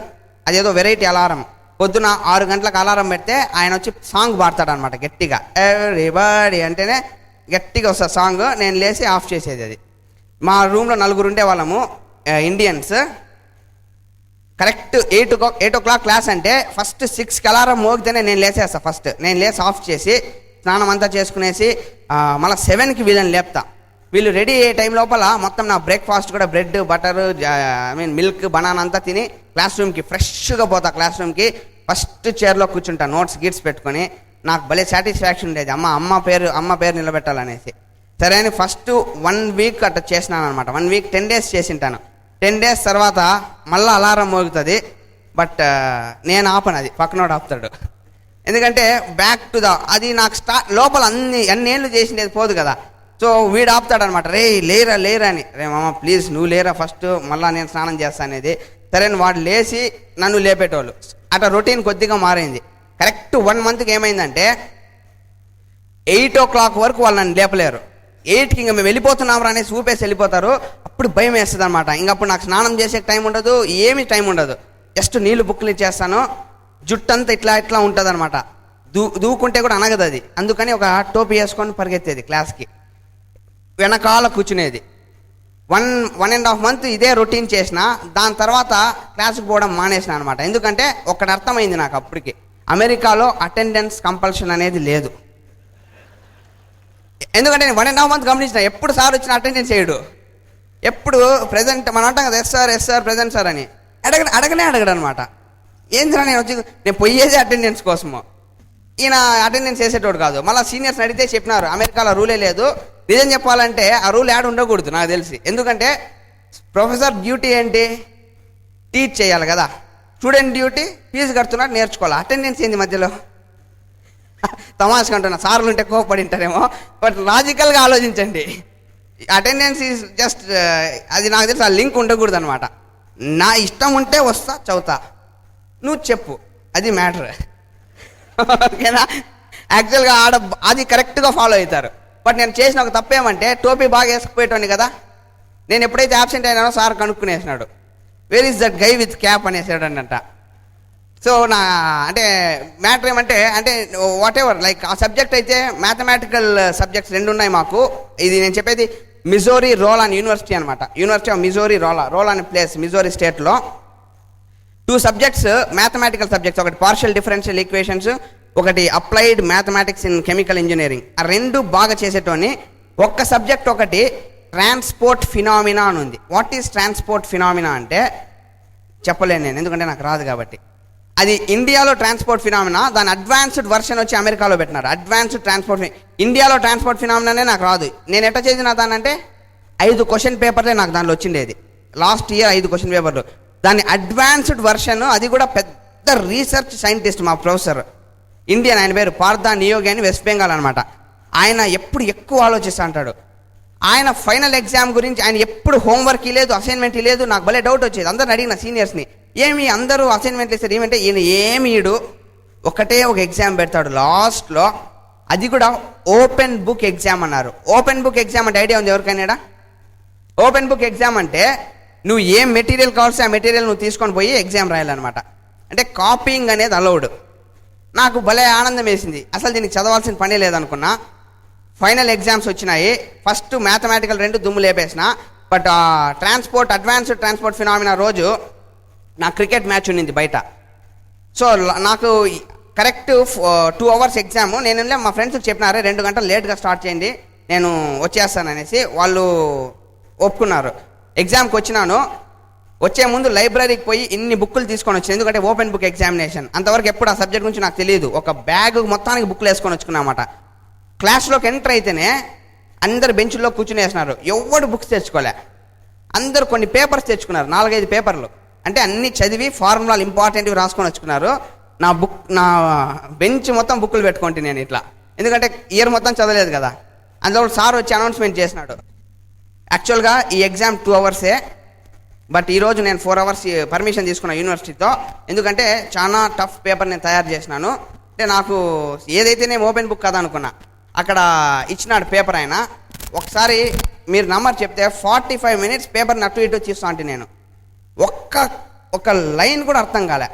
అదేదో వెరైటీ అలారం. పొద్దున 6 గంటలకు అలారం పెడితే ఆయన వచ్చి సాంగ్ పాడతాడు అనమాట గట్టిగా, ఎవ్రీబడీ అంటేనే గట్టిగా వస్తుంది సాంగ్. నేను లేచి ఆఫ్ చేసేది. అది మా రూమ్లో 4 ఉండే వాళ్ళము ఇండియన్స్. కరెక్ట్ 8 o'clock క్లాస్ అంటే ఫస్ట్ 6కి అలారం మోగితేనే నేను లేచేస్తాను. ఫస్ట్ నేను లేచి ఆఫ్ చేసి స్నానం అంతా చేసుకునేసి మళ్ళీ 7కి వీళ్ళని లేపుతా. వీళ్ళు రెడీ అయ్యే టైం లోపల మొత్తం నా బ్రేక్ఫాస్ట్ కూడా బ్రెడ్ బటర్ మిల్క్ బనానా అంతా తిని క్లాస్ రూమ్కి ఫ్రెష్గా పోతా. క్లాస్ రూమ్కి ఫస్ట్ చైర్లో కూర్చుంటా, నోట్స్ గిట్స్ పెట్టుకొని. నాకు భలే సాటిస్ఫాక్షన్ ఉండేది, అమ్మ పేరు నిలబెట్టాలనేసి. సరే అని ఫస్ట్ 1 వీక్ అట్లా చేసినాను అనమాట. 1 వీక్ 10 days చేసింటాను. 10 days తర్వాత మళ్ళీ అలారం మోగుతుంది. బట్ నేను ఆపను, అది పక్కనోడు ఆపుతాడు. ఎందుకంటే బ్యాక్ టు అది నాకు లోపల అన్నేళ్ళు చేసిండేది పోదు కదా. సో వీడు ఆపుతాడు అనమాట, రే లేరా అని. రే మామ ప్లీజ్ నువ్వు లేరా ఫస్ట్, మళ్ళీ నేను స్నానం చేస్తా అనేది. సరే వాడు లేచి నన్ను లేపేటోళ్ళు. అట్లా రొటీన్ కొద్దిగా మారైంది. కరెక్ట్ 1 monthకి ఏమైందంటే 8 o'clock వరకు వాళ్ళు నన్ను లేపలేరు. 8కి ఇంకా మేము వెళ్ళిపోతున్నాం అనేసి ఊపేసి వెళ్ళిపోతారు. అప్పుడు భయం వేస్తుంది అనమాట. ఇంకప్పుడు నాకు స్నానం చేసే టైం ఉండదు, ఏమీ టైం ఉండదు. జస్ట్ నీళ్లు బుక్కులు ఇచ్చేస్తాను, జుట్టంతా ఇట్లా ఉంటుంది అనమాట. దూకుంటే కూడా అనగదు అది. అందుకని ఒక టోపీ వేసుకొని పరిగెత్తేది క్లాస్కి, వెనకాల కూర్చునేది. 1.5 month ఇదే రొటీన్ చేసిన. దాని తర్వాత క్లాస్కి పోవడం మానేసిన అనమాట. ఎందుకంటే ఒకటి అర్థమైంది నాకు అప్పటికి, అమెరికాలో అటెండెన్స్ కంపల్షన్ అనేది లేదు. ఎందుకంటే నేను 1.5 month గమనించిన, ఎప్పుడు సార్ వచ్చిన అటెండెన్స్ చేయడు. ఎప్పుడు ప్రెజెంట్ మనం అంటాం కదా, ఎస్ సార్ ప్రెజెంట్ సార్ అని, అడగడు అనమాట. ఏందిరా నేను పోయేది అటెండెన్స్ కోసము. ఈయన అటెండెన్స్ వేసేటోడు కాదు. మళ్ళీ సీనియర్స్ అడిగితే చెప్పినారు, అమెరికాలో రూలే లేదు. నిజం చెప్పాలంటే ఆ రూల్ యాడ్ ఉండకూడదు నాకు తెలిసి. ఎందుకంటే ప్రొఫెసర్ డ్యూటీ ఏంటి, టీచ్ చేయాలి కదా. స్టూడెంట్ డ్యూటీ ఫీజు కడుతున్నట్టు నేర్చుకోవాలి. అటెండెన్స్ ఏంది మధ్యలో? తమాషగా అంటున్నా, సార్లు ఉంటే కోపడి ఉంటారేమో. బట్ లాజికల్గా ఆలోచించండి. అటెండెన్స్ ఈజ్ జస్ట్ అది నాకు తెలిసి ఆ లింక్ ఉండకూడదు అనమాట. నా ఇష్టం ఉంటే వస్తా చదువుతా, నువ్వు చెప్పు, అది మ్యాటర్. ఓకేనా? యాక్చువల్గా అది కరెక్ట్గా ఫాలో అవుతారు. బట్ నేను చేసిన ఒక తప్పేమంటే టోపీ బాగా వేసుకుపోయేటోని కదా. నేను ఎప్పుడైతే యాబ్సెంట్ అయినానో సార్ కనుక్కునేసినాడు, where is that guy with cap అనేసాడు అంట. సో అంటే మ్యాటర్ ఏమంటే వాట్ ఎవర్ లైక్ ఆ సబ్జెక్ట్ అయితే మ్యాథమెటికల్ సబ్జెక్ట్స్ 2 ఉన్నాయి మాకు. ఇది నేను చెప్పేది మిజోరీ రోలాన్ యూనివర్సిటీ అనమాట. University of Missouri Rolla place Missouri స్టేట్లో. 2 subjects మ్యాథమెటికల్ సబ్జెక్ట్స్, ఒకటి పార్షియల్ డిఫరెన్షియల్ ఈక్వేషన్స్, ఒకటి applied mathematics in chemical engineering. ఆ 2 బాగా చేసేటోని. ఒక్క సబ్జెక్ట్ ఒకటి ట్రాన్స్పోర్ట్ ఫినామినా అని ఉంది. వాట్ ఈజ్ ట్రాన్స్పోర్ట్ ఫినామినా అంటే చెప్పలేను నేను, ఎందుకంటే నాకు రాదు కాబట్టి. అది ఇండియాలో ట్రాన్స్పోర్ట్ ఫినామినా, దాని అడ్వాన్స్డ్ వర్షన్ వచ్చి అమెరికాలో పెట్టినారు. అడ్వాన్స్డ్ ట్రాన్స్పోర్ట్ ఇండియాలో ట్రాన్స్పోర్ట్ ఫినామినానే నాకు రాదు. నేను ఎట్లా చదివినా దానంటే 5 క్వశ్చన్ పేపర్లే నాకు దానిలో వచ్చిండేది. లాస్ట్ ఇయర్ 5 క్వశ్చన్ పేపర్లు. దాని అడ్వాన్స్డ్ వర్షన్, అది కూడా పెద్ద రీసెర్చ్ సైంటిస్ట్ మా ప్రొఫెసర్, ఇండియన్, ఆయన పేరు పార్థా నియోగి అని, వెస్ట్ బెంగాల్ అనమాట. ఆయన ఎప్పుడు ఎక్కువ ఆలోచిస్తూ అంటాడు. ఆయన ఫైనల్ ఎగ్జామ్ గురించి ఆయన ఎప్పుడు హోంవర్క్ లేదు, అసైన్మెంట్ లేదు. నాకు భలే డౌట్ వచ్చేది. అందరిని అడిగిన సీనియర్స్ని, ఏమి అందరూ అసైన్మెంట్లు ఇస్తారు ఏమంటే, ఈయన ఏమీడు ఒకటే ఒక ఎగ్జామ్ పెడతాడు లాస్ట్లో. అది కూడా ఓపెన్ బుక్ ఎగ్జామ్ అన్నారు. ఓపెన్ బుక్ ఎగ్జామ్ అంటే ఐడియా ఉంది ఎవరికైనా? ఓపెన్ బుక్ ఎగ్జామ్ అంటే నువ్వు ఏం మెటీరియల్ కావాల్సి ఆ మెటీరియల్ నువ్వు తీసుకొని పోయి ఎగ్జామ్ రాయాలన్నమాట. అంటే కాపీయింగ్ అనేది అలౌడ్. నాకు భలే ఆనందం వేసింది. అసలు దీనికి చదవాల్సిన పని లేదనుకున్నా. ఫైనల్ ఎగ్జామ్స్ వచ్చినాయి. ఫస్ట్ మ్యాథమెటికల్ 2 దుమ్ము లేపేసిన. బట్ అడ్వాన్స్డ్ ట్రాన్స్పోర్ట్ ఫినామినా రోజు నా క్రికెట్ మ్యాచ్ ఉన్నింది బయట. సో నాకు కరెక్ట్ 2 hours ఎగ్జామ్. నేను మా ఫ్రెండ్స్కి చెప్పినారు 2 గంటలు లేట్గా స్టార్ట్ చేయండి, నేను వచ్చేస్తాననేసి. వాళ్ళు ఒప్పుకున్నారు. ఎగ్జామ్కి వచ్చినాను. వచ్చే ముందు లైబ్రరీకి పోయి ఇన్ని బుక్కులు తీసుకొని వచ్చాను, ఎందుకంటే ఓపెన్ బుక్ ఎగ్జామినేషన్. అంతవరకు ఎప్పుడు ఆ సబ్జెక్ట్ గురించి నాకు తెలియదు. ఒక బ్యాగ్ మొత్తానికి బుక్లు వేసుకొని వచ్చుకున్నమాట. క్లాస్లోకి ఎంటర్ అయితేనే అందరు బెంచ్లో కూర్చుని వేసినారు. ఎవడు బుక్స్ తెచ్చుకోలే. అందరు కొన్ని పేపర్స్ తెచ్చుకున్నారు, 4-5 పేపర్లు. అంటే అన్ని చదివి ఫార్ములాలు ఇంపార్టెంట్వి రాసుకొని వచ్చుకున్నారు. నా బెంచ్ మొత్తం బుక్కులు పెట్టుకుంటే నేను ఇట్లా, ఎందుకంటే ఇయర్ మొత్తం చదవలేదు కదా. అందులో సార్ వచ్చి అనౌన్స్మెంట్ చేసినాడు, యాక్చువల్గా ఈ ఎగ్జామ్ 2 అవర్సే, బట్ ఈరోజు నేను 4 అవర్స్ పర్మిషన్ తీసుకున్నా యూనివర్సిటీతో, ఎందుకంటే చాలా టఫ్ పేపర్ నేను తయారు చేసినాను. అంటే నాకు ఏదైతే నేను ఓపెన్ బుక్ కదా అనుకున్నా, అక్కడ ఇచ్చినాడు పేపర్ ఆయన. ఒకసారి మీరు నంబర్ చెప్తే 45 మినిట్స్ పేపర్ని అటు ఇటు చూస్తా అంటే నేను ఒక్క లైన్ కూడా అర్థం కాలే,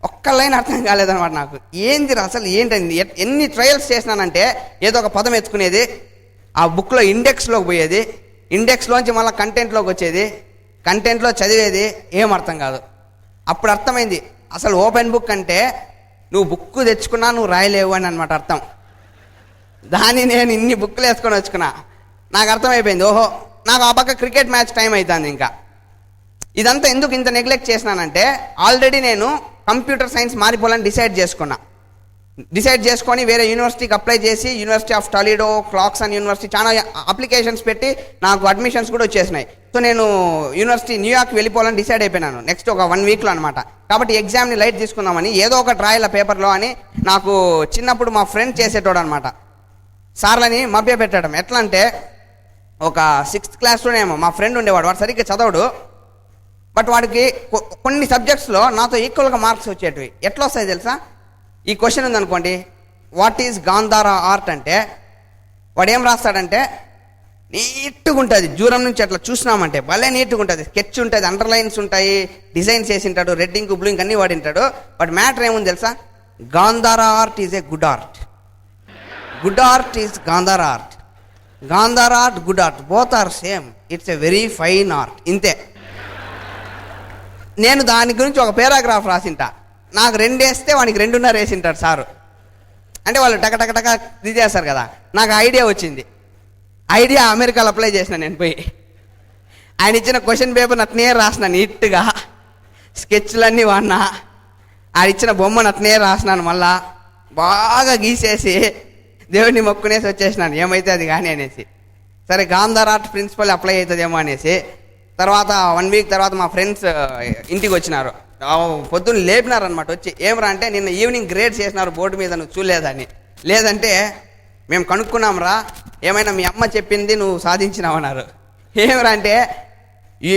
ఒక్క లైన్ అర్థం కాలేదన్నమాట నాకు. ఏంది అసలు ఏంటండి, ఎన్ని ట్రయల్స్ చేసినానంటే ఏదో ఒక పదం ఎత్తుకునేది, ఆ బుక్లో ఇండెక్స్లోకి పోయేది, ఇండెక్స్లోంచి మళ్ళీ కంటెంట్లోకి వచ్చేది, కంటెంట్లో చదివేది, ఏం అర్థం కాదు. అప్పుడు అర్థమైంది అసలు ఓపెన్ బుక్ అంటే నువ్వు బుక్ తెచ్చుకున్నా నువ్వు రాయలేవు అని అనమాట అర్థం. దాన్ని నేను ఇన్ని బుక్లు వేసుకొని వచ్చుకున్నా, నాకు అర్థమైపోయింది. ఓహో, నాకు ఆ పక్క క్రికెట్ మ్యాచ్ టైం అవుతుంది. ఇంకా ఇదంతా ఎందుకు ఇంత నెగ్లెక్ట్ చేసినానంటే, ఆల్రెడీ నేను కంప్యూటర్ సైన్స్ మారిపోవాలని డిసైడ్ చేసుకొని వేరే యూనివర్సిటీకి అప్లై చేసి, యూనివర్సిటీ ఆఫ్ టొలీడో, క్లాక్సన్ యూనివర్సిటీ చాలా అప్లికేషన్స్ పెట్టి నాకు అడ్మిషన్స్ కూడా వచ్చేసినాయి. సో నేను యూనివర్సిటీ న్యూయార్క్ వెళ్ళిపోవాలని డిసైడ్ అయిపోయినాను నెక్స్ట్ ఒక 1 వీక్లో అనమాట. కాబట్టి ఎగ్జామ్ని లైట్ తీసుకుందామని ఏదో ఒక రాయాల పేపర్లో అని నాకు చిన్నప్పుడు మా ఫ్రెండ్ చేసేటోడు అనమాట. సార్లని మభ్య పెట్టడం ఎట్లా అంటే, ఒక 6th క్లాస్లోనేమో మా ఫ్రెండ్ ఉండేవాడు, వాడు సరిగ్గా చదవడు, బట్ వాడికి కొన్ని సబ్జెక్ట్స్లో నాతో ఈక్వల్గా మార్క్స్ వచ్చేటివి. ఎట్లా వస్తాయి తెలుసా? ఈ క్వశ్చన్ ఉందనుకోండి, వాట్ ఈజ్ గాంధారా ఆర్ట్ అంటే వాడు ఏం రాస్తాడంటే, నీట్గా ఉంటుంది, దూరం నుంచి అట్లా చూసినామంటే భలే నీట్గా ఉంటుంది, స్కెచ్ ఉంటుంది, అండర్లైన్స్ ఉంటాయి, డిజైన్స్ వేసింటాడు, రెడ్ ఇంక్ బ్లూ ఇంక్ అన్నీ వాడింటాడు. బట్ మ్యాటర్ ఏముంది తెలుసా? Gandhara art is a good art, good art is Gandhara art, Gandhara art good art, both are same, it's a very fine art. ఇంతే. నేను దాని గురించి ఒక పేరాగ్రాఫ్ రాసింటా, నాకు 2 వేస్తే వానికి 2.5 వేసింటాడు సారు. అంటే వాళ్ళు టక ఇది చేస్తారు కదా. నాకు ఐడియా వచ్చింది, ఐడియా అమెరికాలో అప్లై చేసిన నేను పోయి, ఆయన ఇచ్చిన క్వశ్చన్ పేపర్ అట్నే రాసిన నీట్గా, స్కెచ్లన్నీ వాడినా, ఆయన ఇచ్చిన బొమ్మను అట్నే రాసినాను, మళ్ళా బాగా గీసేసి దేవుడిని మొక్కునేసి వచ్చేసినాను, ఏమైతే అది కానీ అనేసి. సరే గాంధారా ఆర్ట్ ప్రిన్సిపల్ అప్లై అవుతుందేమో అనేసి. తర్వాత 1 వీక్ తర్వాత మా ఫ్రెండ్స్ ఇంటికి వచ్చినారు, పొద్దున్న లేపినారనమాట. వచ్చి ఏమరా అంటే, నిన్న ఈవినింగ్ గ్రేడ్ చేసినారు బోర్డు మీద, నువ్వు చూడలేదని. లేదంటే మేము కనుక్కున్నాంరా, ఏమైనా మీ అమ్మ చెప్పింది నువ్వు సాధించినావన్నారు. ఏమరా అంటే, ఈ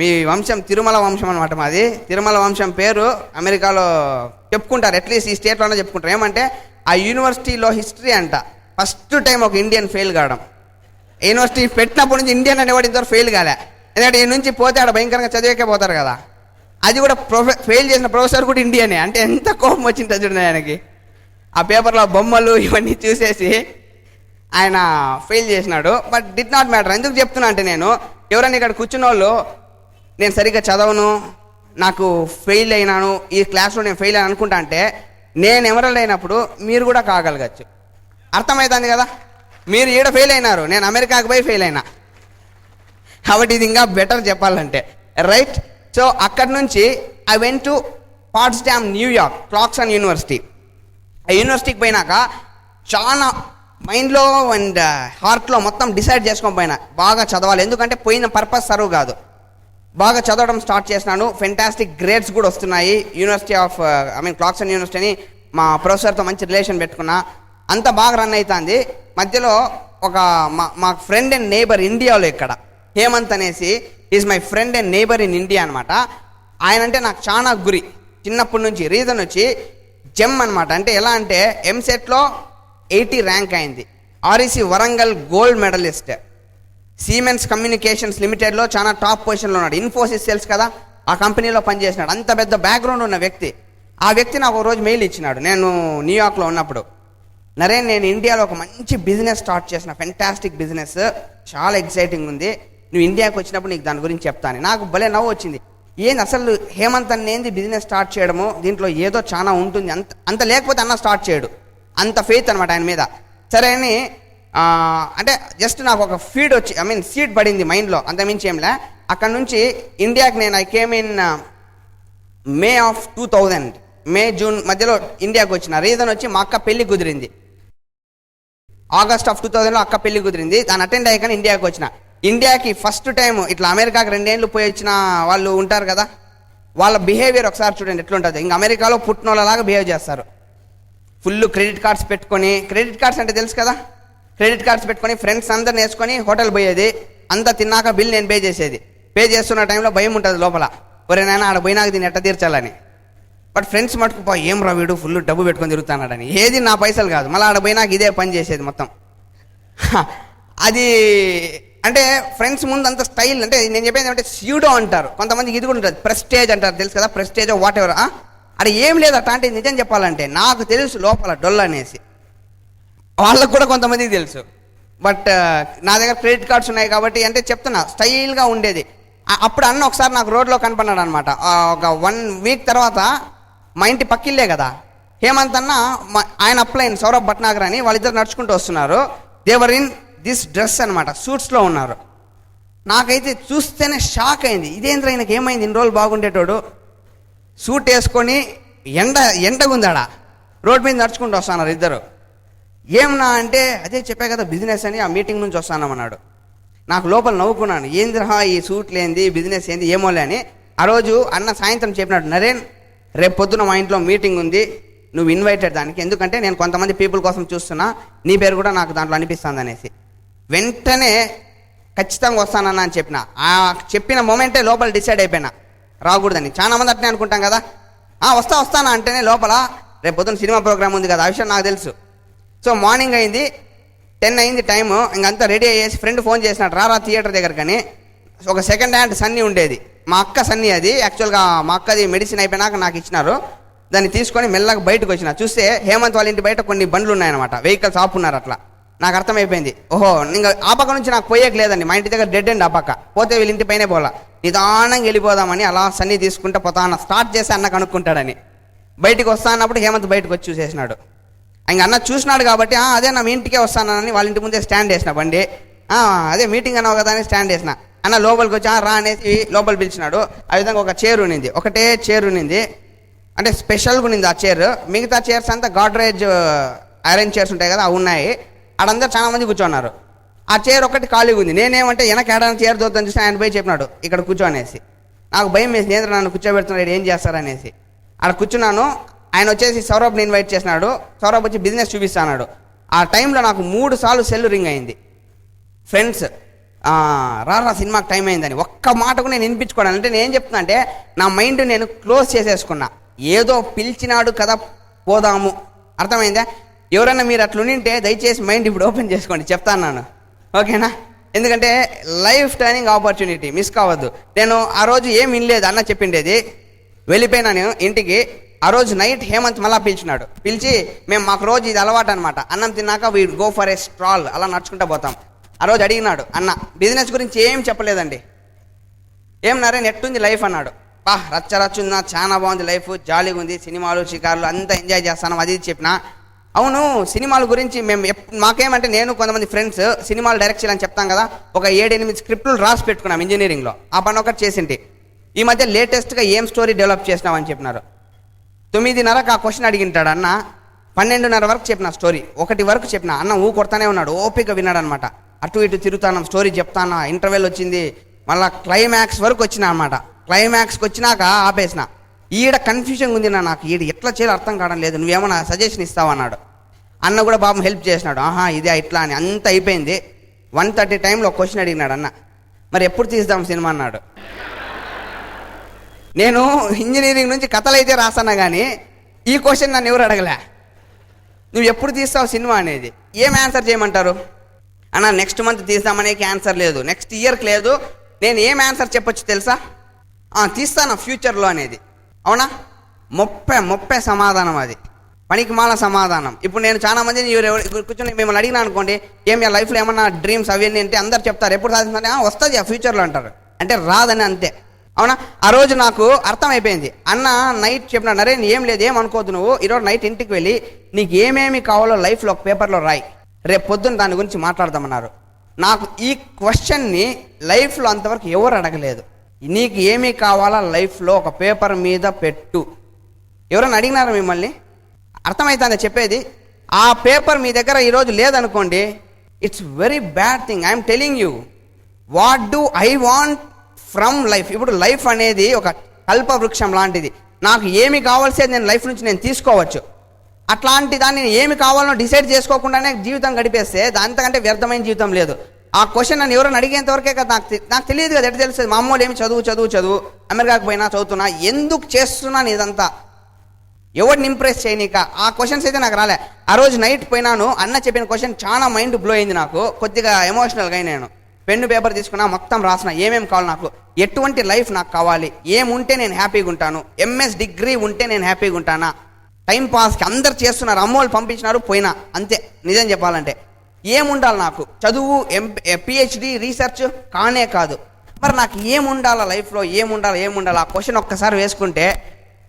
మీ వంశం తిరుమల వంశం అనమాట మాది. తిరుమల వంశం పేరు అమెరికాలో చెప్పుకుంటారు, అట్లీస్ట్ ఈ స్టేట్లోనే చెప్పుకుంటారు. ఏమంటే ఆ యూనివర్సిటీలో హిస్టరీ అంట, ఫస్ట్ టైం ఒక ఇండియన్ ఫెయిల్ కావడం. యూనివర్సిటీ పెట్టినప్పటి నుంచి ఇండియన్ అనేవాడు ఇంతవరకు ఫెయిల్ కాలే. ఎందుకంటే ఈ నుంచి పోతే ఆడ భయంకరంగా చదివేకే పోతారు కదా. అది కూడా ఫెయిల్ చేసిన ప్రొఫెసర్ కూడా ఇండియనే. అంటే ఎంత కోపం వచ్చింది చూడండి ఆయనకి. ఆ పేపర్లో బొమ్మలు ఇవన్నీ చూసేసి ఆయన ఫెయిల్ చేసినాడు. But did not matter. ఎందుకు చెప్తున్నా అంటే, నేను ఎవరైనా ఇక్కడ కూర్చున్న వాళ్ళు నేను సరిగ్గా చదవను, నాకు ఫెయిల్ అయినాను, ఈ క్లాస్లో నేను ఫెయిల్ అని అనుకుంటా అంటే, నేను ఎవరైనా అయినప్పుడు మీరు కూడా కాగలగచ్చు. అర్థమవుతుంది కదా? మీరు ఈడ ఫెయిల్ అయినారు, నేను అమెరికాకు పోయి ఫెయిల్ అయినా. కాబట్టి ఇది ఇంకా బెటర్ చెప్పాలంటే, రైట్? సో అక్కడి నుంచి I went to Potsdam, New York, Clarkson university. ఆ యూనివర్సిటీకి పోయినాక చాలా మైండ్లో అండ్ హార్ట్లో మొత్తం డిసైడ్ చేసుకొని పోయినా, బాగా చదవాలి. ఎందుకంటే పోయిన పర్పస్ సర్వ్ కాదు, బాగా చదవడం స్టార్ట్ చేసినాను. ఫెంటాస్టిక్ గ్రేడ్స్ కూడా వస్తున్నాయి. యూనివర్సిటీ ఆఫ్ క్లాక్సన్ యూనివర్సిటీని మా ప్రొఫెసర్తో మంచి రిలేషన్ పెట్టుకున్నా, అంత బాగా రన్ అవుతుంది. మధ్యలో ఒక మా ఫ్రెండ్ అండ్ నేబర్ ఇండియాలో, ఇక్కడ హేమంత్ అనేసి is my friend and neighbour in India అనమాట. ఆయన అంటే నాకు చాలా గురి చిన్నప్పటి నుంచి. రీజన్ వచ్చి జెమ్ అనమాట. అంటే ఎలా అంటే, ఎంసెట్లో 80 ర్యాంక్ అయింది, REC Warangal gold medalist, Siemens communications లిమిటెడ్లో చాలా టాప్ పొజిషన్లో ఉన్నాడు. ఇన్ఫోసిస్ తెలుసు కదా, ఆ కంపెనీలో పనిచేసినాడు. అంత పెద్ద బ్యాక్గ్రౌండ్ ఉన్న వ్యక్తి. ఆ వ్యక్తి నాకు ఒక రోజు మెయిల్ ఇచ్చినాడు, నేను న్యూయార్క్లో ఉన్నప్పుడు. నరేన్, నేను ఇండియాలో ఒక మంచి బిజినెస్ స్టార్ట్ చేసిన, ఫెంటాస్టిక్ బిజినెస్, చాలా ఎక్సైటింగ్ ఉంది, నువ్వు ఇండియాకి వచ్చినప్పుడు నీకు దాని గురించి చెప్తాను. నాకు భలే నవ్వు వచ్చింది. ఏంది అసలు హేమంత్ అన్నేంది బిజినెస్ స్టార్ట్ చేయడము, దీంట్లో ఏదో చాలా ఉంటుంది, అంత లేకపోతే అన్న స్టార్ట్ చేయడు, అంత ఫెయిత్ అనమాట ఆయన మీద. సరే అని అంటే జస్ట్ నాకు ఒక ఫీడ్ వచ్చి సీడ్ పడింది మైండ్లో, అంతమించి ఏంలే. అక్కడ నుంచి ఇండియాకి నేను I came in May of 2000, May June మధ్యలో ఇండియాకి వచ్చిన. రీజన్ వచ్చి మా అక్క పెళ్లి కుదిరింది, ఆగస్ట్ ఆఫ్ 2000లో అక్క పెళ్లి కుదిరింది. దాన్ని అటెండ్ అయ్యాకని ఇండియాకి వచ్చిన. ఇండియాకి ఫస్ట్ టైం ఇట్లా అమెరికాకి 2 ఏళ్ళు పోయి వచ్చిన వాళ్ళు ఉంటారు కదా, వాళ్ళ బిహేవియర్ ఒకసారి చూడండి ఎట్లుంటుంది. ఇంక అమెరికాలో పుట్టినోళ్ళలాగా బిహేవ్ చేస్తారు. ఫుల్ క్రెడిట్ కార్డ్స్ పెట్టుకొని, క్రెడిట్ కార్డ్స్ అంటే తెలుసు కదా, క్రెడిట్ కార్డ్స్ పెట్టుకొని ఫ్రెండ్స్ అందరిని వేసుకొని హోటల్ పోయేది, అంతా తిన్నాక బిల్ నేను పే చేసేది. పే చేస్తున్న టైంలో భయం ఉంటుంది లోపల, ఒరే నాయన ఆడ పోయినాక దీన్ని ఎట్ట తీర్చాలని. బట్ ఫ్రెండ్స్ మటుకు ఏం రా వీడు ఫుల్ డబ్బు పెట్టుకొని తిరుగుతున్నాడని, ఏది నా పైసలు కాదు, మళ్ళీ ఆడ పోయినాక ఇదే పని చేసేది మొత్తం. అది అంటే ఫ్రెండ్స్ ముందు అంత స్టైల్, అంటే నేను చెప్పేది అంటే స్యూడో అంటారు కొంతమందికి, ఇది కూడా ఉంటుంది ప్రెస్టేజ్ అంటారు తెలుసు కదా, ప్రెస్టేజ్ వాట్ ఎవర్. అది ఏం లేదు అట్లాంటి. నిజం చెప్పాలంటే నాకు తెలుసు లోపల డొల్ అనేసి, వాళ్ళకు కూడా కొంతమందికి తెలుసు. బట్ నా దగ్గర క్రెడిట్ కార్డ్స్ ఉన్నాయి కాబట్టి అంటే చెప్తున్నా స్టైల్గా ఉండేది. అప్పుడు అన్న ఒకసారి నాకు రోడ్లో కనపడినాడు అనమాట. ఒక 1 వీక్ తర్వాత మా ఇంటి పక్కిల్లే కదా హేమంత్ అన్న, ఆయన అప్లైన్ సౌరభ్ భట్నాగర్ అని, వాళ్ళిద్దరు నడుచుకుంటూ వస్తున్నారు. దేవర్ ఇన్ దిస్ డ్రెస్ అనమాట, సూట్స్లో ఉన్నారు. నాకైతే చూస్తేనే షాక్ అయింది, ఇదేంద్ర ఆయనకి ఏమైంది, ఇన్ని రోజులు బాగుండేటోడు సూట్ వేసుకొని ఎండగుందాడా రోడ్ మీద నడుచుకుంటూ వస్తున్నారు ఇద్దరు. ఏమన్నా అంటే అదే చెప్పా కదా బిజినెస్ అని, ఆ మీటింగ్ నుంచి వస్తానమన్నాడు. నాకు లోపల నవ్వుకున్నాను, ఏంద్రహా ఈ సూట్లు ఏంది బిజినెస్ ఏంది ఏమోలే అని. ఆ రోజు అన్న సాయంత్రం చెప్పినాడు, నరేన్ రేపు పొద్దున మా ఇంట్లో మీటింగ్ ఉంది, నువ్వు ఇన్వైటెడ్ దానికి, ఎందుకంటే నేను కొంతమంది పీపుల్ కోసం చూస్తున్నా, నీ పేరు కూడా నాకు దాంట్లో అనిపిస్తుంది అనేసి. వెంటనే ఖచ్చితంగా వస్తానన్నా అని చెప్పిన. ఆ చెప్పిన మొమెంటే లోపల డిసైడ్ అయిపోయినా రాకూడదని. చాలా మంది అట్నే అనుకుంటాం కదా, వస్తానా అంటేనే లోపల రేపు పొద్దున సినిమా ప్రోగ్రామ్ ఉంది కదా, ఆ విషయం నాకు తెలుసు. సో మార్నింగ్ అయింది, 10 అయింది టైము, ఇంకంతా రెడీ అయ్యేసి ఫ్రెండ్ ఫోన్ చేసినాడు రా థియేటర్ దగ్గర. కానీ ఒక సెకండ్ హ్యాండ్ సన్నీ ఉండేది, మా అక్క సన్నీ అది. యాక్చువల్గా మా అక్కది మెడిసిన్ అయిపోయినాక నాకు ఇచ్చినారు, దాన్ని తీసుకొని మెల్లగా బయటకు వచ్చిన. చూస్తే హేమంత్ వాళ్ళ ఇంటి బయట కొన్ని బండ్లు ఉన్నాయన్నమాట, వెహికల్స్ ఆపున్నారు. అట్లా నాకు అర్థమైపోయింది, ఓహో ఇంకా ఆ పక్క నుంచి నాకు పోయేకి లేదండి, మా ఇంటి దగ్గర డెడ్ అండ్ ఆ పక్క పోతే వీళ్ళ ఇంటి పైనే పోలా, నిదానంగా వెళ్ళిపోదామని అలా సన్నీ తీసుకుంటే పోతా అన్న స్టార్ట్ చేసి అన్న కనుక్కుంటాడని. బయటికి వస్తా అన్నప్పుడు హేమంత్ బయటకు వచ్చి చూసేసినాడు. ఇంక అన్న చూసినాడు కాబట్టి అదే నా మీ ఇంటికే వస్తానని వాళ్ళ ఇంటి ముందే స్టాండ్ వేసిన బండి. అదే మీటింగ్ అన్నావు కదా అని స్టాండ్ వేసిన. అన్న లోపలికి వచ్చి రా అనేసి లోపల పిలిచినాడు. ఆ విధంగా ఒక చైర్ ఉన్నింది, ఒకటే చైర్ ఉన్నింది, అంటే స్పెషల్గా ఉన్నింది ఆ చైర్. మిగతా చైర్స్ అంతా గాడ్రేజ్ ఐరన్ చైర్స్ ఉంటాయి కదా, అవి ఉన్నాయి. ఆడందరూ చాలా మంది కూర్చోన్నారు. ఆ చైర్ ఒకటి ఖాళీగా ఉంది. నేనేమంటే వెనక ఏడాది చైర్ దొద్దని చూసి ఆయన పోయి చెప్పినాడు ఇక్కడ కూర్చో అనేసి. నాకు భయం వేసి నేంద్ర నన్ను కూర్చోబెడుతున్నాడు, ఏం చేస్తారనేసి అక్కడ కూర్చున్నాను. ఆయన వచ్చేసి సౌరభ్ని ఇన్వైట్ చేసినాడు. సౌరభ్ వచ్చి బిజినెస్ చూపిస్తాడు. ఆ టైంలో నాకు 3 సార్లు సెల్ రింగ్ అయింది. ఫ్రెండ్స్ రా సినిమాకి టైం అయిందని ఒక్క మాటకు నేను వినిపించుకోవడానికి. అంటే నేను ఏం చెప్తున్నా అంటే నా మైండ్ నేను క్లోజ్ చేసేసుకున్నా, ఏదో పిలిచినాడు కదా పోదాము, అర్థమైందా? ఎవరైనా మీరు అట్లుంటే దయచేసి మైండ్ ఇప్పుడు ఓపెన్ చేసుకోండి, చెప్తాను నేను, ఓకేనా? ఎందుకంటే లైఫ్ టర్నింగ్ ఆపర్చునిటీ మిస్ కావద్దు. నేను ఆ రోజు ఏం వినలేదు, అన్న చెప్పిండేది. వెళ్ళిపోయినాను ఇంటికి. ఆ రోజు నైట్ హేమంత్ మళ్ళీ పిలిచినాడు. పిలిచి మాకు రోజు ఇది అలవాటు అనమాట, అన్నం తిన్నాక వీ గో ఫర్ ఏ స్ట్రాల్, అలా నడుచుకుంటూ పోతాం. ఆ రోజు అడిగినాడు అన్న, బిజినెస్ గురించి ఏం చెప్పలేదండి. ఏం నరేన్ ఎట్టుంది లైఫ్ అన్నాడు. రచ్చరచ్చుందా, చాలా బాగుంది లైఫ్, జాలీగా ఉంది, సినిమాలు షికార్లు అంతా ఎంజాయ్ చేస్తాను అది చెప్పిన. అవును సినిమాల గురించి మాకేమంటే నేను కొంతమంది ఫ్రెండ్స్ సినిమాలు డైరెక్ట్ చేయాలని చెప్తాం కదా, ఒక 7-8 స్క్రిప్టులు రాసి పెట్టుకున్నాం ఇంజనీరింగ్లో. ఆ పని ఒకటి చేసింటి. ఈ మధ్య లేటెస్ట్గా ఏం స్టోరీ డెవలప్ చేసినామని చెప్పినారు. 9:30కి ఆ క్వశ్చన్ అడిగింటాడు అన్న. 12:30 వరకు చెప్పిన స్టోరీ, 1 వరకు చెప్పిన. అన్న కొడతానే ఉన్నాడు, ఓపిక విన్నాడు అనమాట. అటు ఇటు తిరుగుతాను, స్టోరీ చెప్తాను. ఇంటర్వెల్ వచ్చింది, మళ్ళీ క్లైమాక్స్ వరకు వచ్చిన అనమాట. క్లైమాక్స్కి వచ్చినాక ఆపేసిన. ఈడ కన్ఫ్యూజన్ ఉంది నాకు, ఈడ ఎట్లా చేయాలో అర్థం కావడం లేదు, నువ్వేమన్నా సజెషన్ ఇస్తావు అన్నాడు. అన్న కూడా బాబు హెల్ప్ చేసినాడు. ఇదే ఇట్లా అని అంత అయిపోయింది. 1:30 టైంలో క్వశ్చన్ అడిగినాడు అన్న, మరి ఎప్పుడు తీద్దాం సినిమా అన్నాడు. నేను ఇంజనీరింగ్ నుంచి కథలు అయితే రాస్తాను కానీ ఈ క్వశ్చన్ నన్ను ఎవరు అడగలే, నువ్వు ఎప్పుడు తీస్తావు సినిమా అనేది. ఏం ఆన్సర్ చేయమంటారు అన్న? నెక్స్ట్ మంత్ తీస్తామనేకి ఆన్సర్ లేదు, నెక్స్ట్ ఇయర్కి లేదు. నేను ఏం ఆన్సర్ చెప్పొచ్చు తెలుసా? తీస్తాను ఫ్యూచర్లో అనేది. అవునా? మొప్పే సమాధానం, అది పనికి మాల సమాధానం. ఇప్పుడు నేను చాలా మందిని కూర్చొని మిమ్మల్ని అడిగినా అనుకోండి, ఏం లైఫ్లో ఏమన్నా డ్రీమ్స్ అవన్నీ అంటే అందరు చెప్తారు ఎప్పుడు సాధిస్తుంటే వస్తుంది ఆ ఫ్యూచర్లో అంటారు, అంటే రాదని అంతే. అవునా? ఆ రోజు నాకు అర్థమైపోయింది. అన్న నైట్ చెప్పిన, నరేన్ ఏం లేదు, ఏమనుకోవద్దు, నువ్వు ఈరోజు నైట్ ఇంటికి వెళ్ళి నీకు ఏమేమి కావాలో లైఫ్లో ఒక పేపర్లో రాయి, రేపు పొద్దున్న దాని గురించి మాట్లాడదామన్నారు. నాకు ఈ క్వశ్చన్ని లైఫ్లో అంతవరకు ఎవరు అడగలేదు. నీకు ఏమీ కావాలా లైఫ్లో ఒక పేపర్ మీద పెట్టు. ఎవరైనా అడిగినారా మిమ్మల్ని? అర్థమవుతుందా చెప్పేది? ఆ పేపర్ మీ దగ్గర ఈరోజు లేదనుకోండి, it's very bad thing. I'm telling you. What do I want from life. ఇప్పుడు లైఫ్ అనేది ఒక కల్పవృక్షం లాంటిది. నాకు ఏమి కావాల్సేది నేను లైఫ్ నుంచి నేను తీసుకోవచ్చు. అట్లాంటి దాన్ని ఏమి కావాలో డిసైడ్ చేసుకోకుండానే జీవితం గడిపేస్తే దాంతకంటే వ్యర్థమైన జీవితం లేదు. ఆ క్వశ్చన్ నన్ను ఎవరైనా అడిగేంత వరకే కదా నాకు తెలియదు కదా, ఎట్లా తెలుస్తుంది? మా అమ్మోళ్ళు ఏమి చదువు అమెరికాకు పోయినా చదువుతున్నా, ఎందుకు చేస్తున్నాను ఇదంతా, ఎవరిని ఇంప్రెస్ చేయనీక, ఆ క్వశ్చన్స్ అయితే నాకు రాలే. ఆ రోజు నైట్ పోయినాను, అన్న చెప్పిన క్వశ్చన్ చాలా మైండ్ బ్లో అయింది నాకు. కొద్దిగా ఎమోషనల్గా నేను పెన్ను పేపర్ తీసుకున్నా, మొత్తం రాసిన ఏమేమి కావాలి నాకు, ఎటువంటి లైఫ్ నాకు కావాలి, ఏముంటే నేను హ్యాపీగా ఉంటాను, ఎంఎస్ డిగ్రీ ఉంటే నేను హ్యాపీగా ఉంటానా, టైం పాస్కి అందరు చేస్తున్నారు, అమ్మోళ్ళు పంపించినారు పోయినా అంతే. నిజం చెప్పాలంటే ఏముండాలి నాకు, చదువు పిహెచ్డి రీసెర్చ్ కానే కాదు, మరి నాకు ఏముండాలా లైఫ్లో, ఏముండాలి ఆ క్వశ్చన్ ఒక్కసారి వేసుకుంటే